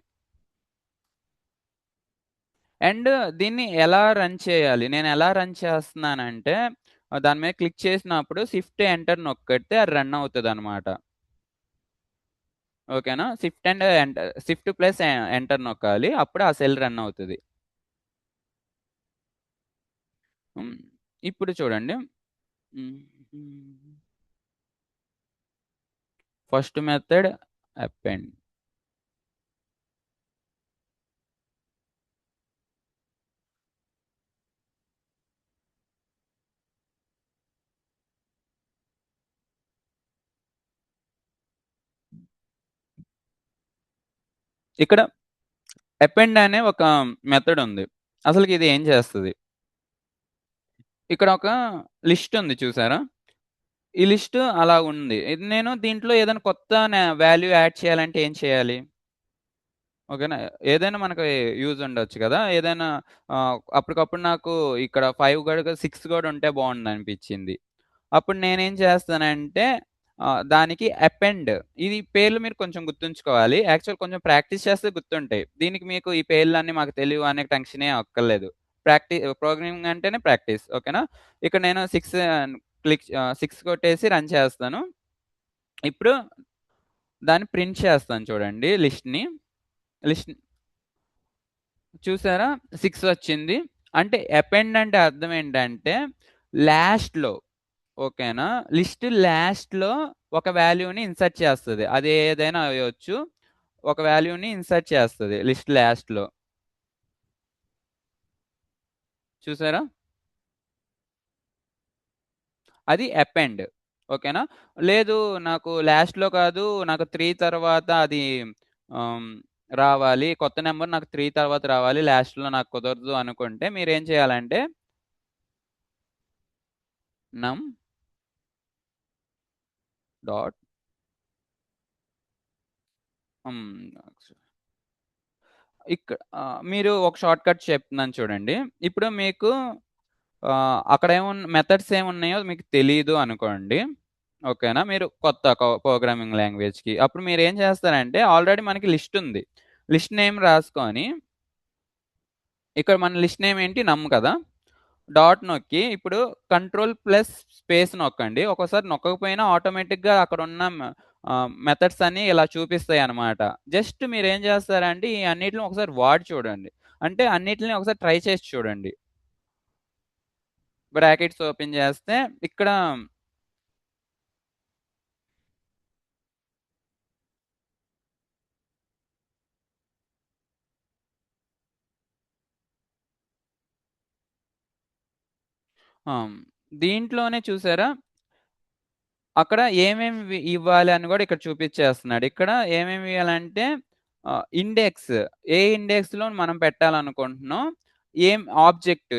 అండ్ దీన్ని ఎలా రన్ చేయాలి? నేనెలా రన్ చేస్తున్నానంటే, దాని మీద క్లిక్ చేసినప్పుడు షిఫ్ట్, ఎంటర్ నొక్కితే అది రన్ అవుతదనమాట. ఓకేనా? షిఫ్ట్ ప్లస్ ఎంటర్ నొక్కాలి. అప్పుడు ఆ సెల్ రన్ అవుతది. హ్మ్. ఇప్పుడు చూడండి. హ్మ్. First method append. ఇక్కడ అపెండ్ అనే ఒక మెథడ్ ఉంది. అసలకి ఇది ఏం చేస్తది? ఇక్కడ ఒక లిస్ట్ ఉంది చూసారా? ఈ లిస్ట్ అలా ఉంది. ఇది నేను దీంట్లో ఏదైనా కొత్త వాల్యూ యాడ్ చేయాలంటే ఏం చేయాలి? ఓకేనా. ఏదైనా మనకి యూజ్ ఉండొచ్చు గదా! ఏదైనా అప్పటికప్పుడు నాకు ఇక్కడ 5 గూడా 6 గూడా ఉంటే బావుండనిపించింది. అప్పుడు నేనేం చేస్తానంటే దానికి అపెండ్ ఇది పేర్లు మీరు కొంచెం గుర్తుంచుకోవాలి. యాక్చువల్ కొంచెం ప్రాక్టీస్ చేస్తే గుర్తుంటాయి. దీనికి మీకు ఈ పేర్లన్నీ మాకు తెలివు అనే టెన్షనే అక్కర్లేదు. ప్రోగ్రామింగ్ అంటేనే ప్రాక్టీస్. ఓకేనా. ఇక్కడ నేను 6 కొట్టేసి రన్ చేస్తాను. ఇప్పుడు దాన్ని ప్రింట్ చేస్తాను చూడండి లిస్ట్‌ని. లిస్ట్ చూసారా? 6 వచ్చింది. అంటే అపెండ్ అంటే అర్థం ఏంటంటే లాస్ట్‌లో ఓకేనా? లిస్ట్ లాస్ట్‌లో ఒక వాల్యూని ఇన్సర్ట్ చేస్తది. అది ఏదైనా అయ్యొచ్చు. ఒక వాల్యూని ఇన్సర్ట్ చేస్తది లిస్ట్ లాస్ట్‌లో. చూసారా? అది అపెండ్. ఓకేనా? లేదు నాకు లాస్ట్‌లో కాదు. నాకు 3 తర్వాత అది ఆహ్, రావాలి. కొత్త నంబర్ నాకు 3 తర్వాత రావాలి. లాస్ట్‌లో నాకు కుదరదు అనుకుంటే మీరేం చేయాలంటే నమ్ డాట్ హ్మ్. మీరు ఒక షార్ట్‌కట్ చెప్తున్నాను చూడండి. ఇప్పుడు మీకు అక్కడ మెథడ్స్ ఏమున్నాయో మీకు తెలీదు అనుకోండి. ఓకేనా? మీరు కొత్త ప్రోగ్రామింగ్ లాంగ్వేజ్‌కి. అప్పుడు మీరేం చేస్తారంటే ఆల్రెడీ మనకి లిస్ట్ ఉంది. లిస్ట్ నేమ్ రాసుకొని ఇక్కడ మన లిస్ట్ నేమ్ ఏంటి నమ్ కదా! డాట్ నొక్కి ఇప్పుడు కంట్రోల్ ప్లస్ స్పేస్ నొక్కండి. ఒక్కోసారి నొక్కకపోయినా ఆటోమేటిక్‌గా అక్కడున్న మెథడ్స్ అన్నీ ఇలా చూపిస్తాయన్నమాట. జస్ట్ మీరేం చేస్తారంటే ఈ అన్నిటిని ఒకసారి వాడి చూడండి. అంటే అన్నిటిని ఒకసారి ట్రై చేసి చూడండి. బ్రాకెట్స్ ఓపెన్ చేస్తే ఇక్కడ ఆహ్, దీంట్లోనే చూసారా అక్కడ ఏమేమి ఇవ్వాలి అని గూడా ఇక్కడ చూపిచ్చేస్తున్నాడు. ఇక్కడ ఏమేమి ఇయ్యాలంటే ఇండెక్స్ ఏ ఇండెక్స్‌లో మనం పెట్టాలనుకుంటున్నాం. ఏం ఆబ్జెక్ట్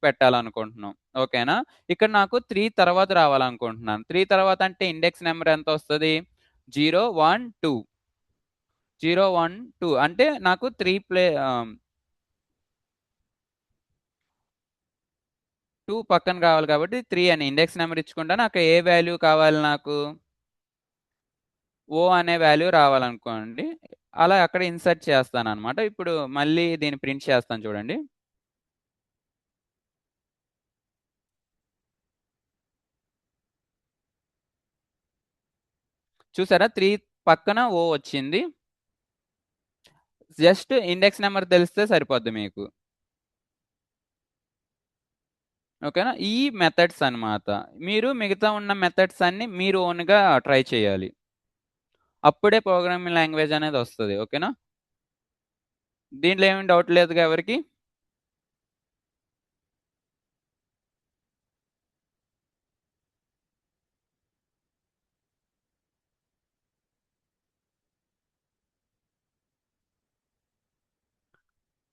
పెట్టాలనుకుంటున్నాం. ఓకేనా? ఇక్కడ నాకు 3 తర్వాత రావాలనుకుంటున్నాను. 3 తర్వాత అంటే ఇండెక్స్ నంబర్ ఎంతొస్తది? 0, 1, 2. 0, 1, 2 అంటే నాకు 2 పక్కన కావాలి కాబట్టి 3 అని ఇండెక్స్ నంబర్ ఇచ్చుకుంటాను. అక్కడ ఏ వాల్యూ కావాలి నాకు? ఓ అనే వాల్యూ రావాలనుకోండి. అలా అక్కడ ఇన్సర్ట్ చేస్తాననమాట. ఇప్పుడు మళ్ళీ దీన్ని ప్రింట్ చేస్తాను చూడండి. చూసారా 3 పక్కన ఓ వచ్చింది. జస్ట్ ఇండెక్స్ నంబర్ తెలిస్తే సరిపోద్ది మీకు. ఓకేనా? ఈ మెథడ్స్ అన్నమాట. మీరు మిగతా ఉన్న మెథడ్స్ అన్నీ మీరు ఓన్‌గా ట్రై చేయాలి. అప్పుడే ప్రోగ్రామింగ్ లాంగ్వేజ్ అనేది వస్తది. ఓకేనా? దీంట్లో ఏమి డౌట్ లేదుగా ఎవరికీ?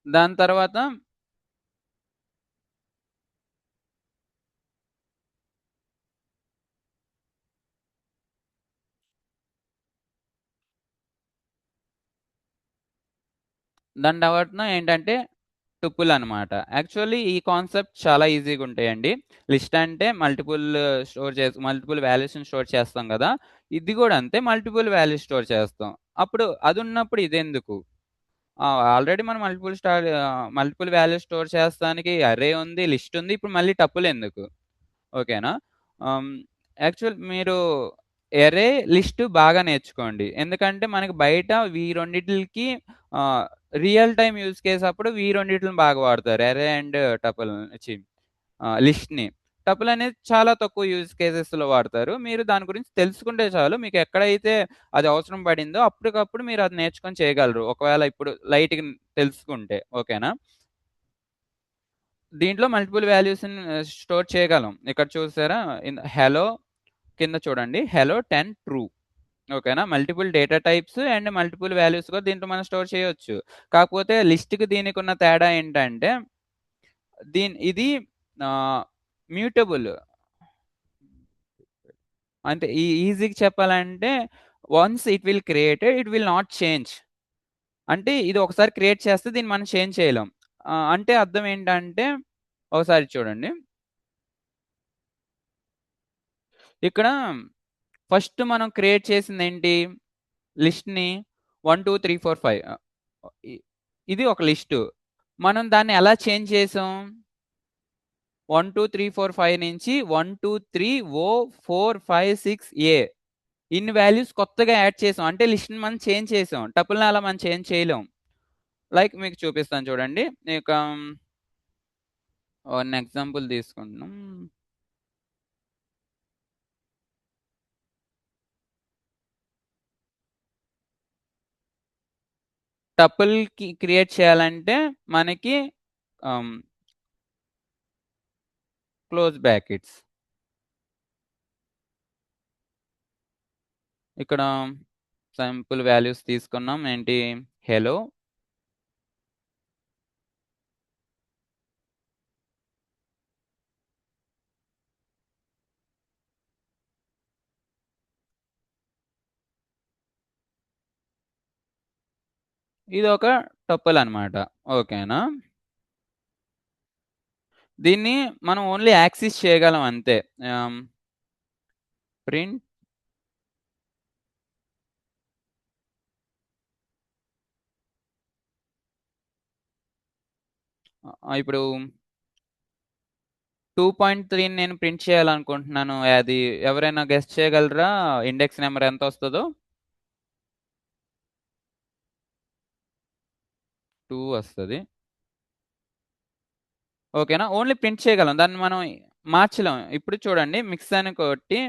దాని తర్వాత దాని తర్వాతన ఏంటంటే టుపుల్ అనమాట. యాక్చువల్లీ ఈ కాన్సెప్ట్ చాలా ఈజీగుంటాయండి. లిస్ట్ అంటే మల్టిపుల్ వాల్యూస్‌ని స్టోర్ చేస్తాం గదా! ఇది గూడా అంతే మల్టిపుల్ వాల్యూస్ స్టోర్ చేస్తాం. అప్పుడు అదున్నప్పుడు ఇదెందుకు? ఆల్రెడీ మనం మల్టిపుల్ వాల్యూస్ స్టోర్ చేస్తానికి అర్రే ఉంది, లిస్ట్ ఉంది. ఇప్పుడు మళ్ళీ టపుల్ ఎందుకు? ఓకేనా? ఆహ్, మీరు అర్రే, లిస్ట్ బాగా నేర్చుకోండి. ఎందుకంటే మనకి బయట ఈ రెండిట్లికి ఆహ్, రియల్ టైమ్ యూజ్ కేస్ అప్పుడు ఈ రెండిటిలిని బాగా వాడతారు. అర్రే అండ్ టపుల్ ఛీ లిస్ట్‌ని. టపుల్ అనేది చాలా తక్కువ యూజ్ కేసెస్‌లో వాడతారు. మీరు దాని గురించి తెలుసుకుంటే చాలు. మీకు ఎక్కడైతే అది అవసరం పడిందో అప్పటికప్పుడు మీరు అది నేర్చుకొని చేయగలరు. ఒకవేళ ఇప్పుడు లైట్‌గా తెలుసుకుంటే. ఓకేనా? దీంట్లో మల్టిపుల్ వాల్యూస్‌ని స్టోర్ చేయగలం. ఇక్కడ చూసారా? హెలో కింద చూడండి. Hello 10 true. ఓకేనా? Multiple data types and multiple values కూడా దీంట్లో మనం స్టోర్ చేయొచ్చు. కాకపోతే లిస్ట్‌కి దీనికున్న తేడా ఏంటంటే ఇది ఆహ్, మ్యూటబుల్. అంటే ఈజీగా చెప్పాలంటే once it will created it will not change. అంటే ఇది ఒకసారి క్రియేట్ చేస్తే దీన్ని మనం చేంజ్ చేయలేం. అంటే అర్థం ఏంటంటే ఒకసారి చూడండి. ఇక్కడ ఫస్ట్ మనం క్రియేట్ చేసిందేంటి? లిస్ట్‌ని 1, 2, 3, 4, 5 ఇ ఇది ఒక లిస్టు. మనం దాన్ని ఎలా చేంజ్ చేసాం? 1, 2, 3, 4, 5 నుంచి 1, 2, 3 ఓ 4, 5, 6 ఏ ఇన్ని వాల్యూస్ కొత్తగా యాడ్ చేసాం. అంటే లిస్ట్‌ని మనం చేంజ్ చేసాం. టపుల్‌ని అలా మనం చేంజ్ చేయలేం. లైక్ మీకు చూపిస్తాను చూడండి. ఇక వన్ ఎగ్జాంపుల్ తీసుకుంటున్నాం. టపుల్‌కి క్రియేట్ చేయాలంటే మనకి ఆహ్, క్లోజ్ బ్రాకెట్స్. ఇక్కడ సింపుల్ వాల్యూస్ తీసుకున్నాం. ఏంటి? హెలో ఇదొక టపుల్ అన్నమాట. ఓకేనా? దీన్ని మనం ఓన్లీ యాక్సెస్ చేయగలం అంతే. ఆహ్, ప్రింట్ ఇప్పుడు 2.3ని నేను ప్రింట్ చేయాలనుకుంటున్నాను. అది ఎవరైనా గెస్ చేయగలరా? Index number ఎంతొస్తదో? 2 వస్తది. ఓకేనా? ఓన్లీ ప్రింట్ చేయగలం. దాన్ని మనం మార్చలేం. ఇప్పుడు చూడండి మిక్స్ అని కొట్టి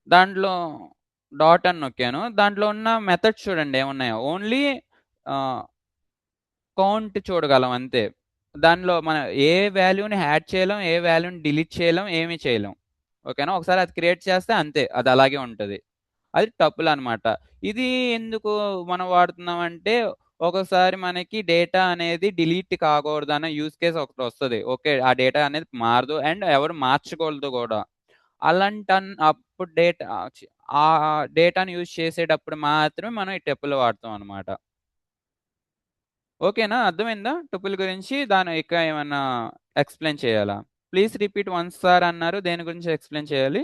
దాంట్లో డాట్ అని నొక్కాను. దాంట్లో ఉన్న మెథడ్స్ చూడండి ఏమున్నాయో. ఓన్లీ ఆహ్, కౌంట్ చూడగలం అంతే. దానిలో మనం ఏ వాల్యూని యాడ్ చేయలేం, ఏ వాల్యూని డిలీట్ చేయలేం, ఏమి చేయలేం. ఓకేనా? ఒకసారి అది క్రియేట్ చేస్తే అంతే. అది అలాగే ఉంటది. అది టపుల్ అన్నమాట. ఇది ఎందుకు మనం వాడుతున్నామంటే, ఒక్కోసారి మనకి డేటా అనేది డిలీట్ కాకూడదన్న యూజ్ కేస్ ఒకటొస్తది. ఓకే. ఆ డేటా అనేది మారదు అండ్ ఎవరు మార్చకూడదు గూడా. అప్పుడు ఆ డేటాని యూజ్ చేసేటప్పుడు మాత్రమే మనం ఈ టపుల్ వాడతాం అన్నమాట. ఓకేనా? అర్థమైందా? టుపుల్ గురించి ఇంకా ఏమన్నా ఎక్స్‌ప్లెయిన్ చేయాలా? ప్లీజ్ రిపీట్ వన్స్ సార్ అన్నారు. దేని గురించి ఎక్స్‌ప్లెయిన్ చేయాలి?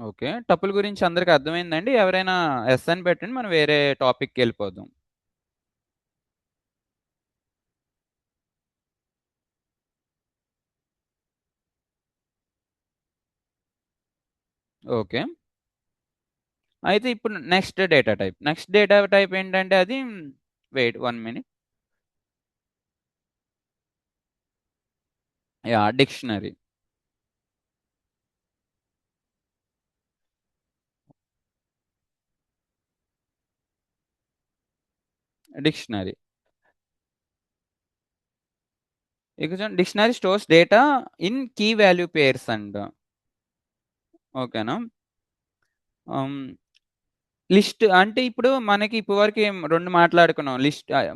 ఓకే. టపుల్ గురించి అందరికి అర్థమైందండి? ఎవరైనా యెస్ అని పెట్టండి. మనం వేరే టాపిక్‌కెళ్ళిపోదాం. ఓకే. అయితే ఇప్పుడు next data type. Next data type ఏంటంటే అది wait 1 minute. Yeah! Dictionary. Dictionary. ఇక చూడండి dictionary stores data in key value pairs అంట. ఓకేనా? హ్మ్. లిస్ట్ అంటే ఇప్పుడు మనకి ఇప్పటివరకు 2 మాట్లాడుకున్నాం.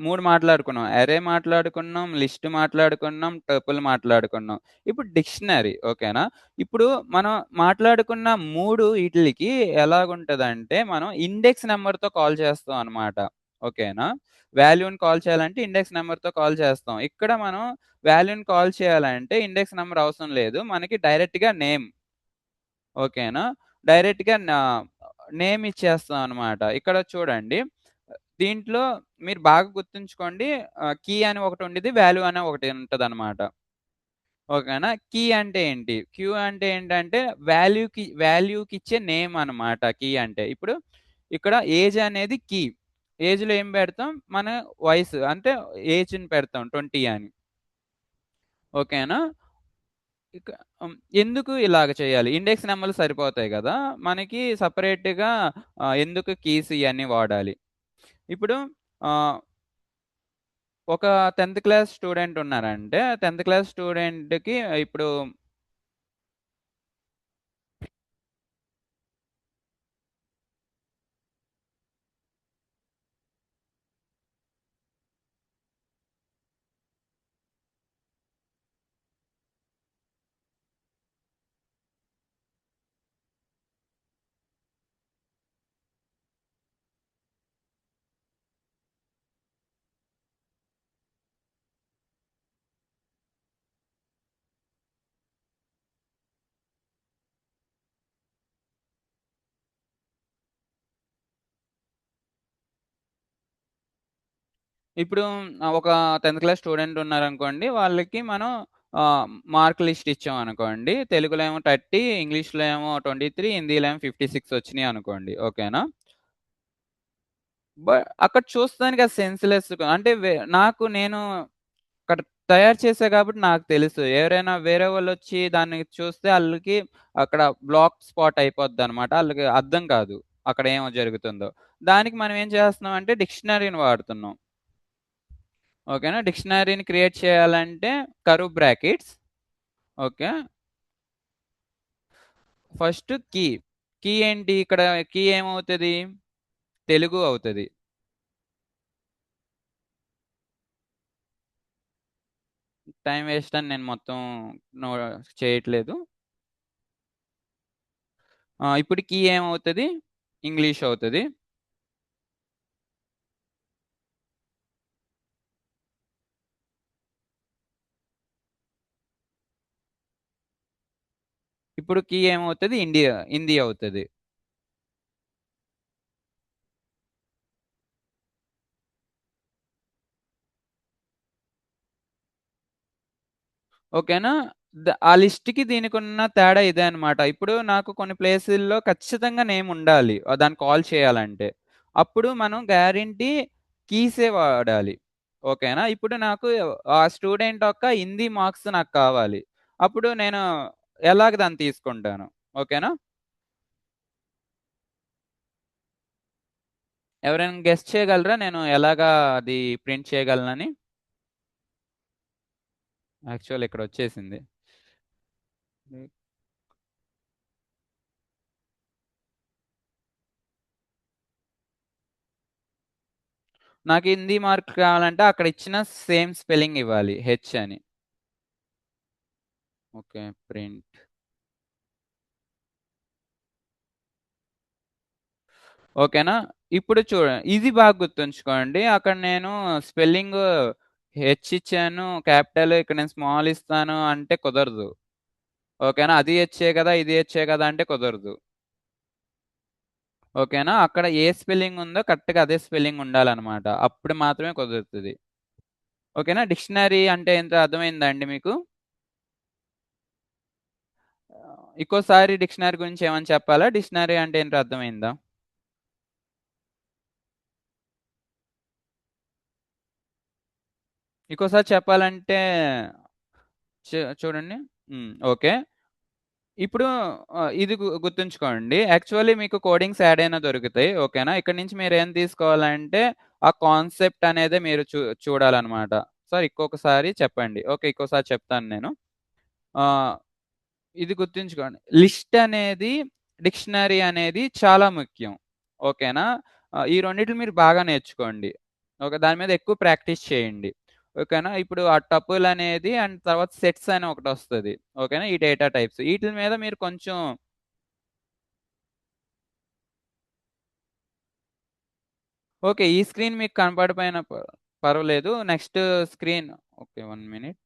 3 మాట్లాడుకున్నాం. అర్రే మాట్లాడుకున్నాం, లిస్ట్ మాట్లాడుకున్నాం, టపుల్ మాట్లాడుకున్నాం. ఇప్పుడు డిక్షనరీ ఓకేనా? ఇప్పుడు మనం మాట్లాడుకున్న 3 ఈటిలికి ఎలాగుంటదంటే మనం ఇండెక్స్ నంబర్‌తో కాల్ చేస్తాం అన్నమాట. ఓకేనా? వాల్యూని కాల్ చేయాలంటే ఇండెక్స్ నంబర్‌తో కాల్ చేస్తాం. ఇక్కడ మనం వాల్యూని కాల్ చేయాలంటే ఇండెక్స్ నంబర్ అవసరం లేదు. మనకి డైరెక్ట్‌గా నేమ్ ఓకేనా? డైరెక్ట్‌గా నేమ్ ఇచ్చేస్తాం అనమాట. ఇక్కడ చూడండి. దీంట్లో మీరు బాగా గుర్తుంచుకోండి. కీ అని ఒకటుండిద్ది. వాల్యూ అని ఒకటి ఉంటదనమాట. ఓకేనా? కీ అంటే ఏంటి? క్యూ అంటే ఏంటంటే వాల్యూకిచ్చే నేమ్ అనమాట కీ అంటే. ఇప్పుడు ఇక్కడ ఏజ్ అనేది కీ. ఏజ్‌లో ఏం పెడతాం? మన వయసు అంటే ఏజ్‌ని పెడతాం 20 అని. ఓకేనా? ఇక ఎందుకు ఇలాగ చేయాలి? ఇండెక్స్ నంబర్‌లు సరిపోతాయి గదా! మనకి సెపరేట్‌గా ఎందుకు కీస్ ఇయన్నీ వాడాలి? ఇప్పుడు ఆహ్, ఒక 10థ్ క్లాస్ స్టూడెంట్ ఉన్నారంటే, 10థ్ క్లాస్ స్టూడెంట్‌కి ఇప్పుడు ఇప్పుడు ఒక 10థ్ క్లాస్ స్టూడెంట్ ఉన్నారనుకోండి. వాళ్ళకి మనం ఆహ్, మార్క్ లిస్ట్ ఇచ్చామనుకోండి. తెలుగులో ఏమో 30, ఇంగ్లీష్‌లో ఏమో 23, హిందీలో ఏమో 56 వచ్చినియనుకోండి. ఓకేనా? అక్కడ చూస్తానికి అది సెన్స్‌లెస్‌గా అంటే నేను అక్కడ తయారు చేశా కాబట్టి నాకు తెలుసు. ఎవరైనా వేరే వాళ్ళొచ్చి దాన్ని చూస్తే ఆళ్ళకి అక్కడ బ్లాక్ స్పాట్ అయిపోద్దనమాట. ఆళ్ళకి అర్థం కాదు. అక్కడ ఏమో జరుగుతుందో. దానికి మనం ఏం చేస్తున్నామంటే డిక్షనరీని వాడుతున్నాం. ఓకేనా? డిక్షనరీని క్రియేట్ చేయాలంటే curve brackets okay. First key. Key ఏంటి ఇక్కడ కీ ఏమవుతది? తెలుగు అవుతది. టైమ్ వేస్ట్ అని నేను మొత్తం నో చేయట్లేదు. ఇప్పుడు కీ ఏమవుతది? ఇంగ్లీష్ అవుతది. ఇప్పుడు కీ ఏమవుతది? హిందీ అవుతది. ఓకేనా? ఆ లిస్ట్‌కి దీనికున్న తేడా ఇదే అన్నమాట. ఇప్పుడు నాకు కొన్ని ప్లేసుల్లో ఖచ్చితంగా నేమ్ ఉండాలి. దాన్ని కాల్ చేయాలంటే. అప్పుడు మనం గ్యారంటీ కీసే వాడాలి. ఓకేనా? ఇప్పుడు నాకు ఆ స్టూడెంట్ యొక్క హిందీ మార్క్స్ నాకు కావాలి. అప్పుడు నేను ఎలాగ దాన్ని తీసుకుంటాను. ఓకేనా? ఎవరైనా గెస్ చేయగలరా నేను ఎలాగా అది ప్రింట్ చేయగలనని? యాక్చువల్ ఇక్కడొచ్చేసింది. నాకు హిందీ మార్క్ కావాలంటే అక్కడ ఇచ్చిన సేమ్ స్పెల్లింగ్ ఇవ్వాలి. హెచ్ అని. ఓకే. ప్రింట్. ఓకేనా? ఇప్పుడు ఇది బాగా గుర్తుంచుకోండి. అక్కడ నేను స్పెల్లింగు హెచ్ ఇచ్చాను క్యాపిటల్ ఇక్కడ నేను స్మాల్ ఇస్తాను అంటే కుదరదు. ఓకేనా? అది హెచ్చే కదా! ఇది హెచ్చే కదా! అంటే కుదరదు. ఓకేనా? అక్కడ ఏ స్పెల్లింగ్ ఉందో కరెక్ట్‌గా అదే స్పెల్లింగ్ ఉండాలనమాట. అప్పుడు మాత్రమే కుదురుతది. ఓకేనా? డిక్షనరీ అంటే ఏంటో అర్థమైందా అండి మీకు? ఇంకోసారి డిక్షనరీ గురించి ఏమన్నా చెప్పాలా? డిక్షనరీ అంటే ఏంటో అర్థమైందా? ఇంకోసారి చెప్పాలంటే చూడండి. ఓకే. ఇప్పుడు ఇది గుర్తుంచుకోండి. యాక్చువల్లీ మీకు కోడింగ్స్ యాడైనా దొరుకుతాయి. ఓకేనా? ఇక్కడి నుంచి మీరేం తీసుకోవాలంటే, ఆ కాన్సెప్ట్ అనేదే మీరు చూడాలనమాట. సార్ ఇంకొకసారి చెప్పండి. ఓకే. ఇంకోసారి చెప్తాను నేను. ఆహ్, ఇది గుర్తుంచుకోండి. లిస్ట్ అనేది, డిక్షనరీ అనేది చాలా ముఖ్యం. ఓకేనా? ఈ రెండిటిని మీరు బాగా నేర్చుకోండి. ఓకే. దాని మీద ఎక్కువ ప్రాక్టీస్ చేయండి. ఓకేనా? ఇప్పుడు ఆ టపుల్ అనేది అండ్ తర్వాత సెట్స్ అని ఒకటొస్తది. ఓకేనా? ఈ డేటా టైప్స్. ఈటిల మీద మీరు కొంచెం ఓకే. ఈ స్క్రీన్ మీకు కనపడపోయినా పర్వాలేదు. Next screen okay. 1 మినిట్.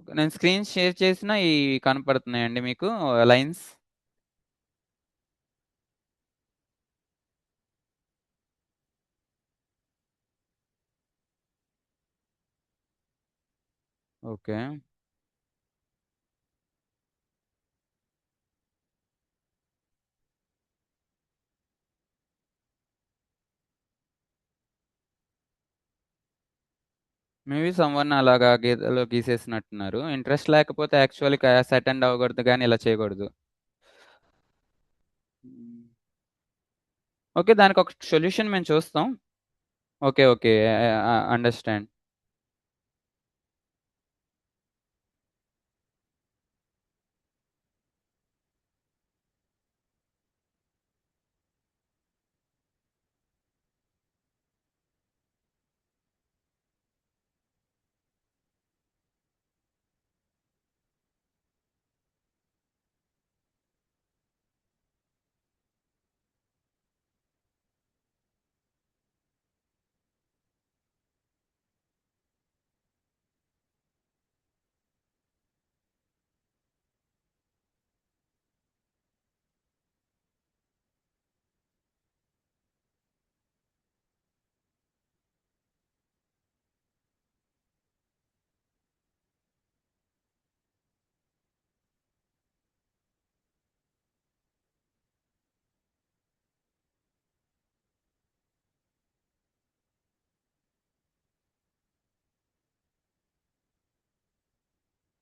నేను స్క్రీన్ షేర్ చేసినా కనపడుతున్నాయండి మీకు లైన్స్? ఓకే. మేబీ సమ్‌వన్ అలాగా గీతలో గీసేసినట్టున్నారు. ఇంట్రెస్ట్ లేకపోతే యాక్చువల్లీ అటెండ్ అవ్వకూడదు గానీ ఇలా చేయకూడదు. హ్మ్. ఓకే. దానికొక సొల్యూషన్ మేము చూస్తాం. ఓకే. ఓకే. అండర్‌స్టాండ్.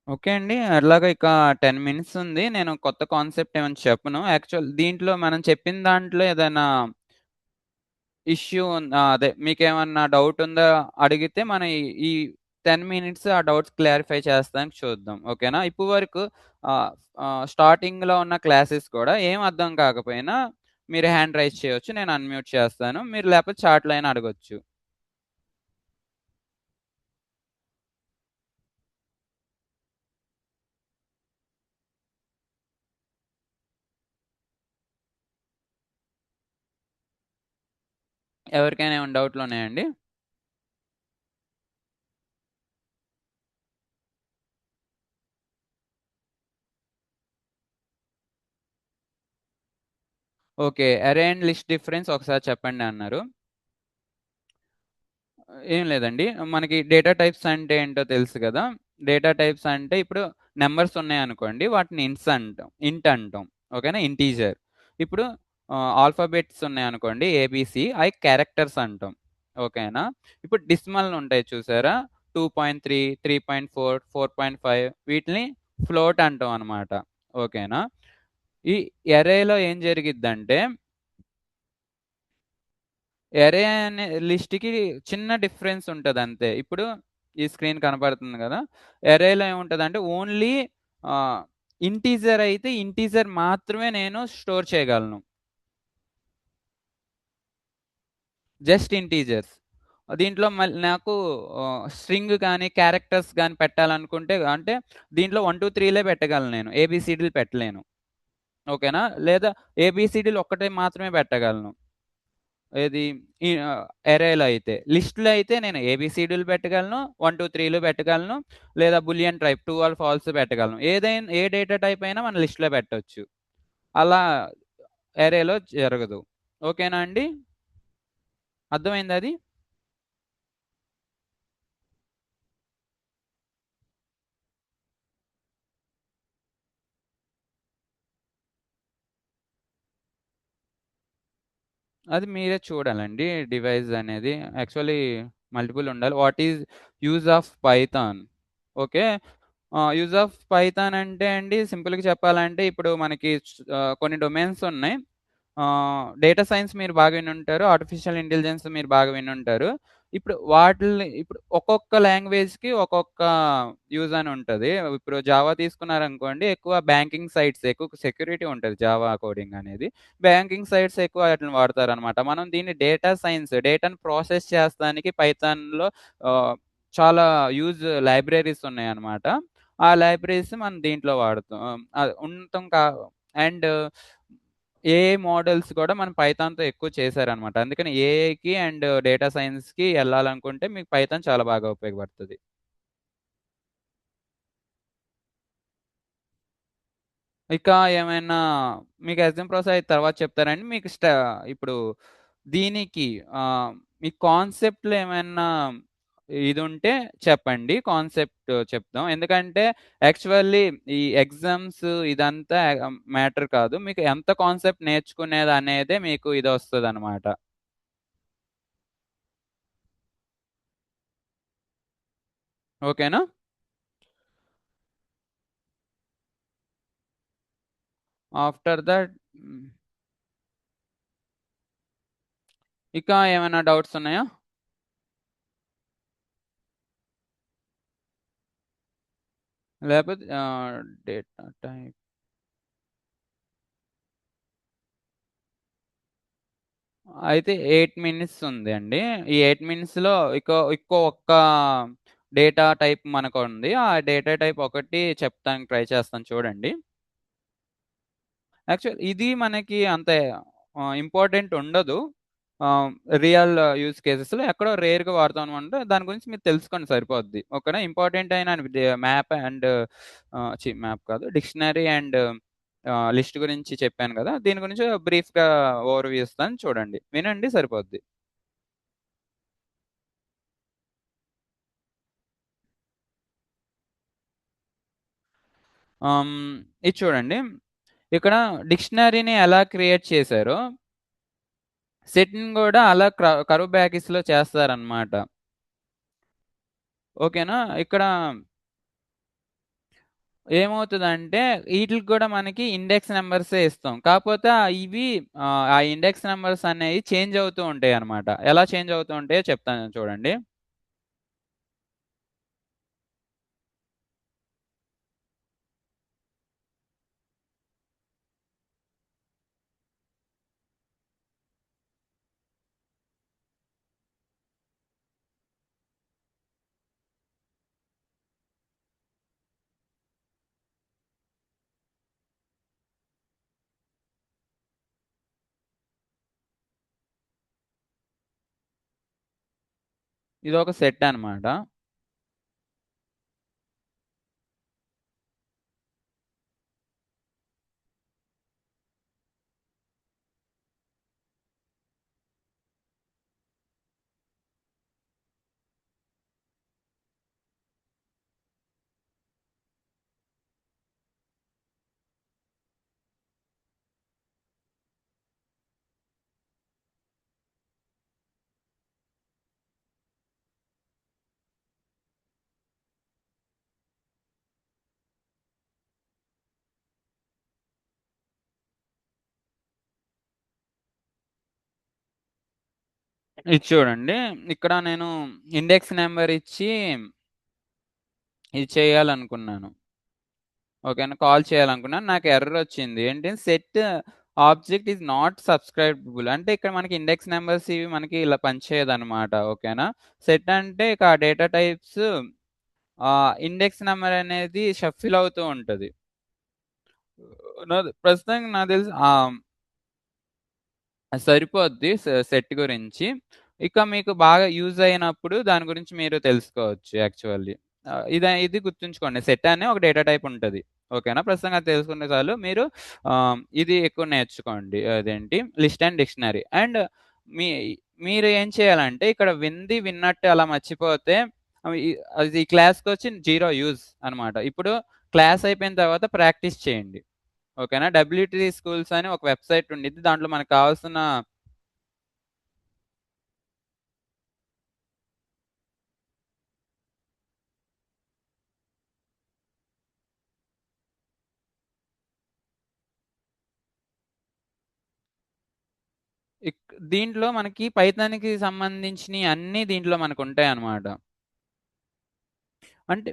ఓకే అండి. అట్లాగా ఇక 10 మినిట్స్ ఉంది. నేను కొత్త కాన్సెప్ట్ ఏమన్నా చెప్పను. దీంట్లో మనం చెప్పిన దాంట్లో ఏదైనా అదే మీకేమన్నా డౌట్ ఉందా అడిగితే మనం ఈ ఈ 10 మినిట్స్ ఆ డౌట్స్ క్లారిఫై చేస్తానికి చూద్దాం. ఓకేనా? ఇప్పటి వరకు ఆహ్, స్టార్టింగ్‌లో ఉన్న క్లాసెస్ కూడా ఏం అర్థం కాకపోయినా మీరు హ్యాండ్ రైజ్ చేయొచ్చు. నేను అన్‌మ్యూట్ చేస్తాను. మీరు లేకపోతే చాట్‌లో అయినా అడగొచ్చు. ఎవరికైనా ఏమైనా డౌట్‌లున్నాయండి? ఓకే. అరే అండ్ లిస్ట్ డిఫరెన్స్ ఒకసారి చెప్పండి అన్నారు. ఏం లేదండి. మనకి డేటా టైప్స్ అంటే ఏంటో తెలుసు గదా! డేటా టైప్స్ అంటే ఇప్పుడు నంబర్స్ ఉన్నాయనుకోండి. వాటిని ఇంట్ అంటాం. ఓకేనా? ఇంటీజర్. ఇప్పుడు ఆల్ఫాబెట్స్ ఉన్నాయనుకోండి ఏబీసీ అయి క్యారెక్టర్స్ అంటాం. ఓకేనా? ఇప్పుడు డెసిమల్ ఉంటాయి చూసారా? 2.3, 3.4, 4.5 వీటిని ఫ్లోట్ అంటాం అన్నమాట. ఓకేనా? ఈ అరేలో ఏం జరిగిద్దంటే అరే అనే లిస్ట్‌కి చిన్న డిఫరెన్స్ ఉంటదంతే. ఇప్పుడు ఈ స్క్రీన్ కనపడుతుంది గదా! అరేలో ఏముంటదంటే ఓన్లీ ఆహ్, ఇంటిజర్ అయితే ఇంటిజర్ మాత్రమే నేను స్టోర్ చేయగలను. Just integers. దీంట్లో నాకు స్ట్రింగ్ గాని, క్యారెక్టర్స్ గాని పెట్టాలనుకుంటే అంటే దీంట్లో 1, 2, 3లే పెట్టగలను నేను. ఏబీసీడీలు పెట్టలేను. ఓకేనా? లేదా ఏబీసీడీలు ఒక్కటే మాత్రమే పెట్టగలను. ఏది అరేలో అయితే. లిస్ట్‌లో అయితే నేను ఏబీసీడీలు పెట్టగలను, 1, 2, 3లు పెట్టగలను, లేదా boolean type true or false పెట్టగలను. ఏ డేటా టైప్ అయినా మనం లిస్ట్‌లో పెట్టొచ్చు. అలా అరేలో జరగదు. ఓకేనా అండి? అర్థమైందా అది? అది మీరే చూడాలండి. డివైస్ అనేది యాక్చువల్లీ మల్టిపుల్ ఉండాలి. What is use of Python? Okay. Use of Python అంటే అండి సింపుల్‌గా చెప్పాలంటే ఇప్పుడు మనకి కొన్ని డొమైన్స్ ఉన్నాయి. డేటా సైన్స్ మీరు బాగా వినుంటారు. ఆర్టిఫిషియల్ ఇంటెలిజెన్స్ మీరు బాగా వినుంటారు. ఇప్పుడు ఒక్కొక్క లాంగ్వేజ్‌కి ఒక్కొక్క యూజ్ అని ఉంటది. ఇప్పుడు జావా తీసుకున్నారనుకోండి ఎక్కువ బ్యాంకింగ్ సైట్స్ ఎక్కువ సెక్యూరిటీ ఉంటది జావా కోడింగ్ అనేది. బ్యాంకింగ్ సైట్స్ ఎక్కువ ఆటిలిని వాడతారనమాట. మనం దీన్ని డేటా సైన్స్ డేటాను ప్రాసెస్ చేస్తానికి పైథాన్‌లో ఆహ్, చాలా లైబ్రరీస్ ఉన్నాయన్నమాట. ఆ లైబ్రరీస్ మనం దీంట్లో వాడుతాం. ఉండటం అండ్ ఏఐ మోడల్స్ కూడా మనం పైథాన్‌తో ఎక్కువ చేశారనమాట. అందుకని ఏఐకి అండ్ డేటా సైన్స్‌కి ఎళ్ళాలనుకుంటే మీకు పైథాన్ చాలా బాగా ఉపయోగపడతది. ఇక ఏమైనా మీకు ఎగ్జామ్ ప్రాసెస్ అయిన తర్వాత చెప్తారండి. ఇప్పుడు దీనికి మీ కాన్సెప్ట్‌లో ఏమైనా ఇదుంటే చెప్పండి. కాన్సెప్ట్ చెప్దాం. ఎందుకంటే యాక్చువల్లీ ఈ ఎగ్జామ్స్ ఇదంతా మ్యాటర్ కాదు. మీకు ఎంత కాన్సెప్ట్ నేర్చుకునేదనేదే మీకు ఇదొస్తదనమాట. ఓకేనా? ఆఫ్టర్ థట్ ఇంకా ఏమైనా డౌట్స్ ఉన్నాయా? లేపోతే డేటా టైప్ అయితే 8 మినిట్స్ ఉంది అండి. ఈ 8 మినిట్స్‌లో ఇంకో ఒక్క డేటా టైప్ మనకుంది. ఆ డేటా టైప్ ఒకటి చెప్తానికి ట్రై చేస్తాను చూడండి. ఇది మనకి అంత ఇంపార్టెంట్ ఉండదు. ఆహ్, రియల్ యూజ్ కేసెస్‌లో ఎక్కడో రేర్‌గా వాడతామనమాట. దాని గురించి మీరు తెలుసుకోండి సరిపోద్ది. ఓకేనా? ఇంపార్టెంట్ అయిన మ్యాప్ అండ్ మ్యాప్ కాదు. డిక్షనరీ అండ్ లిస్ట్ గురించి చెప్పాను గదా! దీని గురించి బ్రీఫ్‌గా ఓవర్‌వ్యూ ఇస్తాను చూడండి. వినండి సరిపోద్ది. ఆహ్, ఇది చూడండి. ఇక్కడ డిక్షనరీని ఎలా క్రియేట్ చేశారో, సెట్‌ని గూడా అలా కర్వ్ బ్యాకిస్‌లో చేస్తారనమాట. ఓకేనా? ఇక్కడ ఏమవుతదంటే, ఈటిలికి గూడా మనకి ఇండెక్స్ నంబర్సే ఇస్తాం. కాపోతే ఆ ఇండెక్స్ నంబర్స్ అనేయి చేంజ్ అవుతూ ఉంటాయనమాట. ఎలా చేంజ్ అవుతూ ఉంటాయో చెప్తాను చూడండి. ఇదొక సెట్ అనమాట. ఇది చూడండి. ఇక్కడ నేను ఇండెక్స్ నంబర్ ఇచ్చి ఇది చేయాలనుకున్నాను. ఓకేనా? కాల్ చేయాలనుకున్నాను. నాకు ఎర్రరొచ్చింది. ఏంటి సెట్ ఆబ్జెక్ట్ ఈజ్ నాట్ సబ్స్క్రైబుల్. అంటే ఇక్కడ మనకి ఇండెక్స్ నంబర్స్ ఇవి మనకి ఇలా పనిచేయదనమాట. ఓకేనా? సెట్ అంటే ఇక ఆ డేటా టైప్స్ ఇండెక్స్ నంబర్ అనేది షఫిల్ అవుతూ ఉంటది. ప్రస్తుతానికి నాకు తెలిసి సరిపోద్ది సెట్ గురించి. ఇక మీకు బాగా యూజ్ అయినప్పుడు దాని గురించి మీరు తెలుసుకోవచ్చు యాక్చువల్లీ. ఇది గుర్తుంచుకోండి. సెట్ అనే ఒక డేటా టైప్ ఉంటది. ఓకేనా? ప్రస్తుతంగా అది తెలుసుకుంటే చాలు. మీరు ఇది ఎక్కువ నేర్చుకోండి. అదేంటి లిస్ట్ అండ్ డిక్షనరీ. అండ్ మీ మీరు ఏం చేయాలంటే ఇక్కడ విన్నట్టు అలా మర్చిపోతే ఈ అది క్లాస్‌కొచ్చి జీరో యూజ్ అనమాట. ఇప్పుడు క్లాస్ అయిపోయిన తర్వాత ప్రాక్టీస్ చేయండి. ఓకేనా? డబ్ల్యూటీ స్కూల్స్ అని ఒక వెబ్‌సైట్ ఉండిద్ది. దాంట్లో మనకు కావాల్సిన దీంట్లో మనకి పైథాన్‌కి సంబంధించినయి అన్నీ దీంట్లో మనకుంటాయన్నమాట. అంటే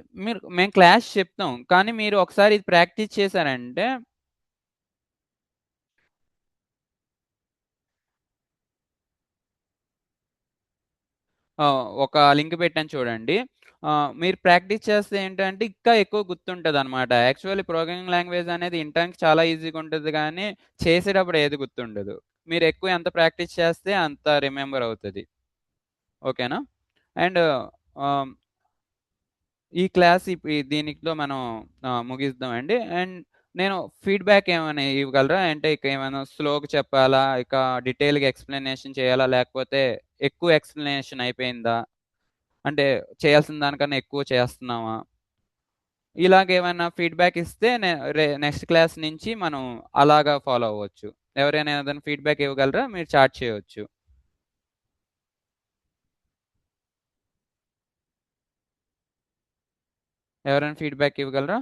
మేము క్లాస్ చెప్తాం. కానీ మీరు ఒకసారి ఇది ప్రాక్టీస్ చేశారంటే ఒక లింక్ పెట్టాను చూడండి. మీరు ప్రాక్టీస్ చేస్తే ఏంటంటే ఇంకా ఎక్కువ గుర్తుంటదనమాట. యాక్చువల్లీ ప్రోగ్రామింగ్ లాంగ్వేజ్ అనేది వినటానికి చాలా ఈజీగా ఉంటది గానీ, చేసేటప్పుడు ఏది గుర్తుండదు. మీరు ఎక్కువ ఎంత ప్రాక్టీస్ చేస్తే అంత రిమెంబర్ అవుతది. ఓకేనా? అండ్ ఆహ్, ఈ క్లాస్ దీనితో మనం ముగిద్దామండి. అండ్ నేను ఫీడ్‌బ్యాక్ ఏమైనా ఇవ్వగలరా? అంటే ఇక ఏమైనా స్లోగా చెప్పాలా? ఇక డీటెయిల్‌గా ఎక్స్‌ప్లనేషన్ చేయాలా? లేకపోతే ఎక్కువ ఎక్స్‌ప్లనేషన్ అయిపోయిందా? అంటే చేయాల్సిన దానికన్నా ఎక్కువ చేస్తున్నామా? ఇలాగేమైనా ఫీడ్‌బ్యాక్ ఇస్తే నెక్స్ట్ క్లాస్ నుంచి మనం అలాగా ఫాలో అవ్వచ్చు. ఎవరైనా ఏదైనా ఫీడ్‌బ్యాక్ ఇవ్వగలరా? మీరు చాట్ చేయొచ్చు. ఎవరైనా ఫీడ్‌బ్యాక్ ఇవ్వగలరా?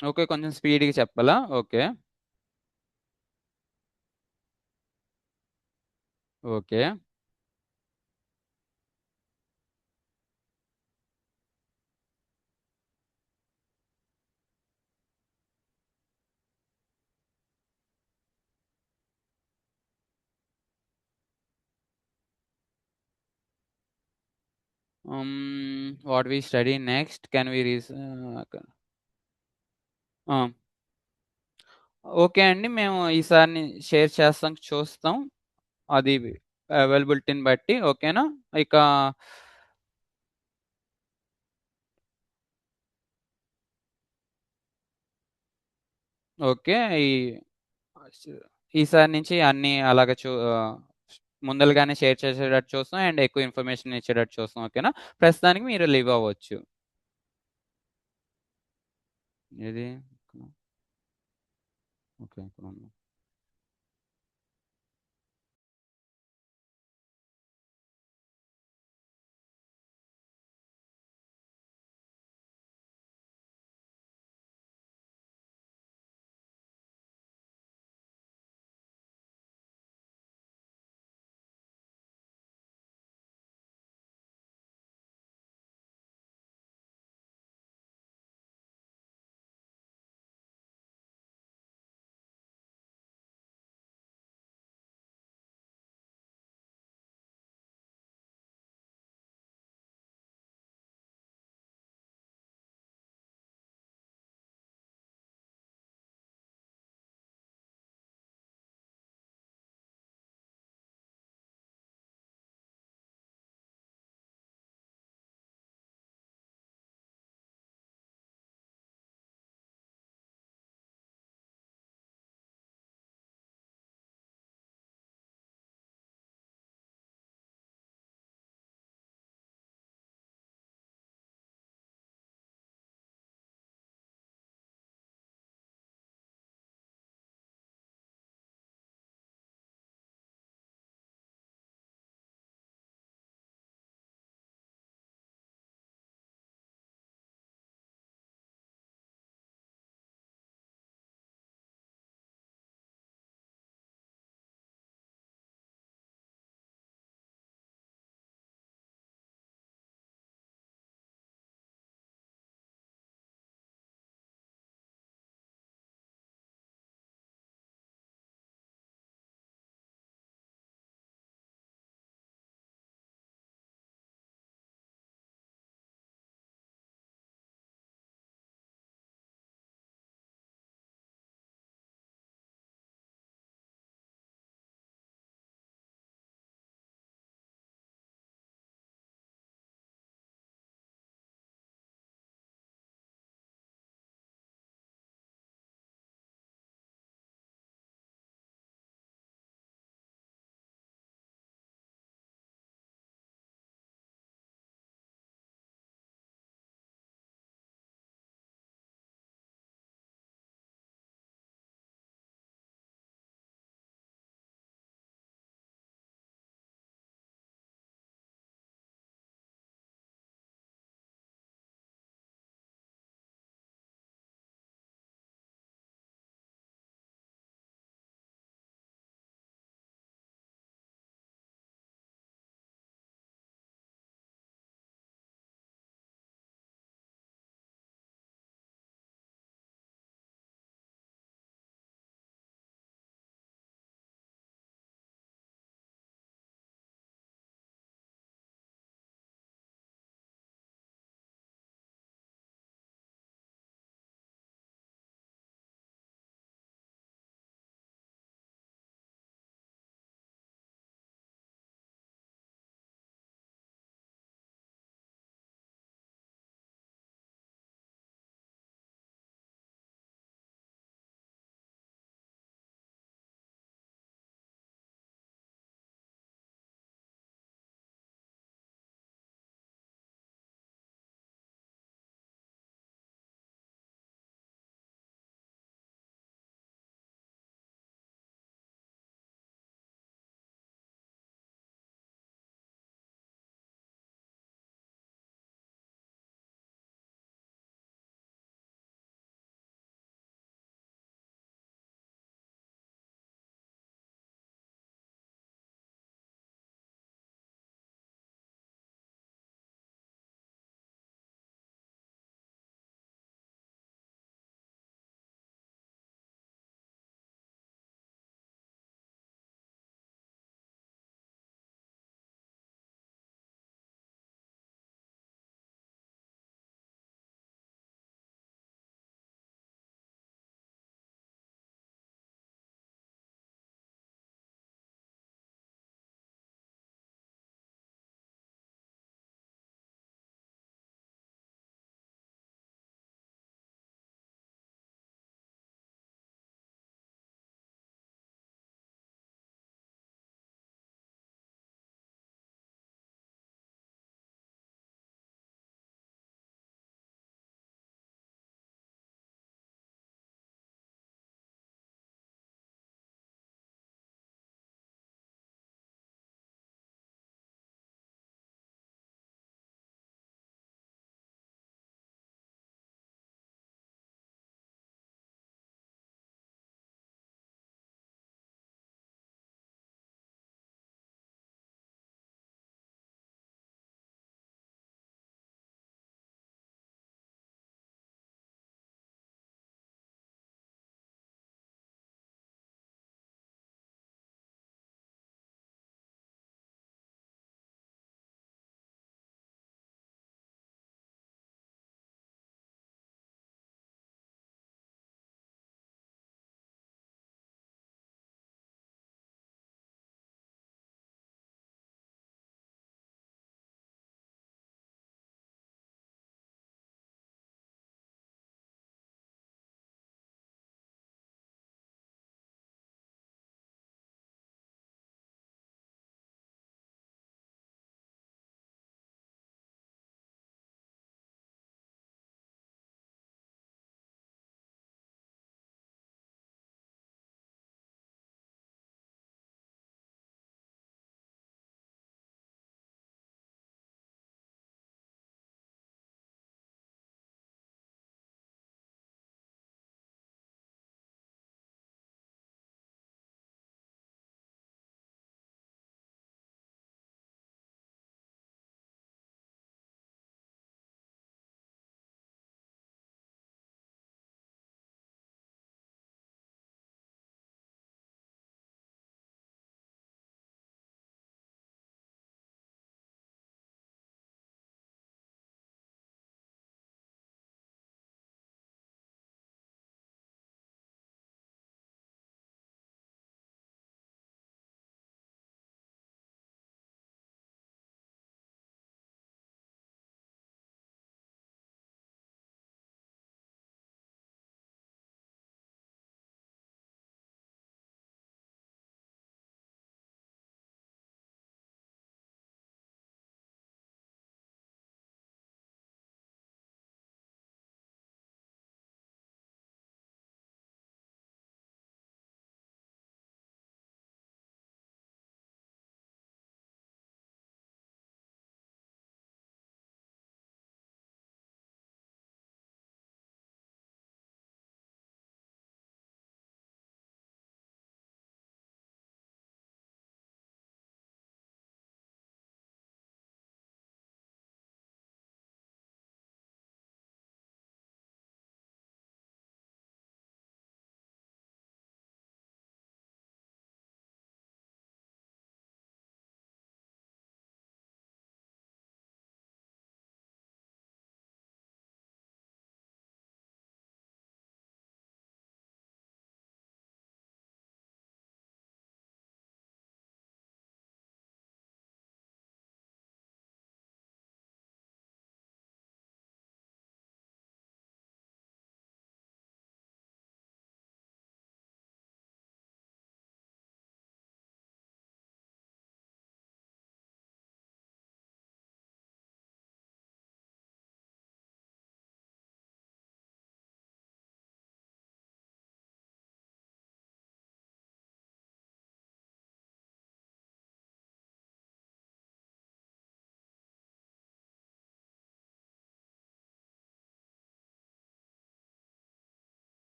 ఓకే. కొంచెం స్పీడ్‌గా చెప్పాలా? Okay. Okay. What we study next can we ఆ! ఓకే అండి. మేము ఈసారి షేర్ చేస్తాం చూస్తాం. అది అవైలబిలిటీని బట్టి ఓకేనా? ఇక ఓకే. స్ ఈసారి నుంచి అన్నీ అలాగే ముందలగానే షేర్ చేసేటట్టు చూస్తాం. అండ్ ఎక్కువ ఇన్ఫర్మేషన్ ఇచ్చేటట్టు చూస్తాం. ఓకేనా? ప్రస్తుతానికి మీరు లీవ్ అవ్వచ్చు. ఏది? ఓకే.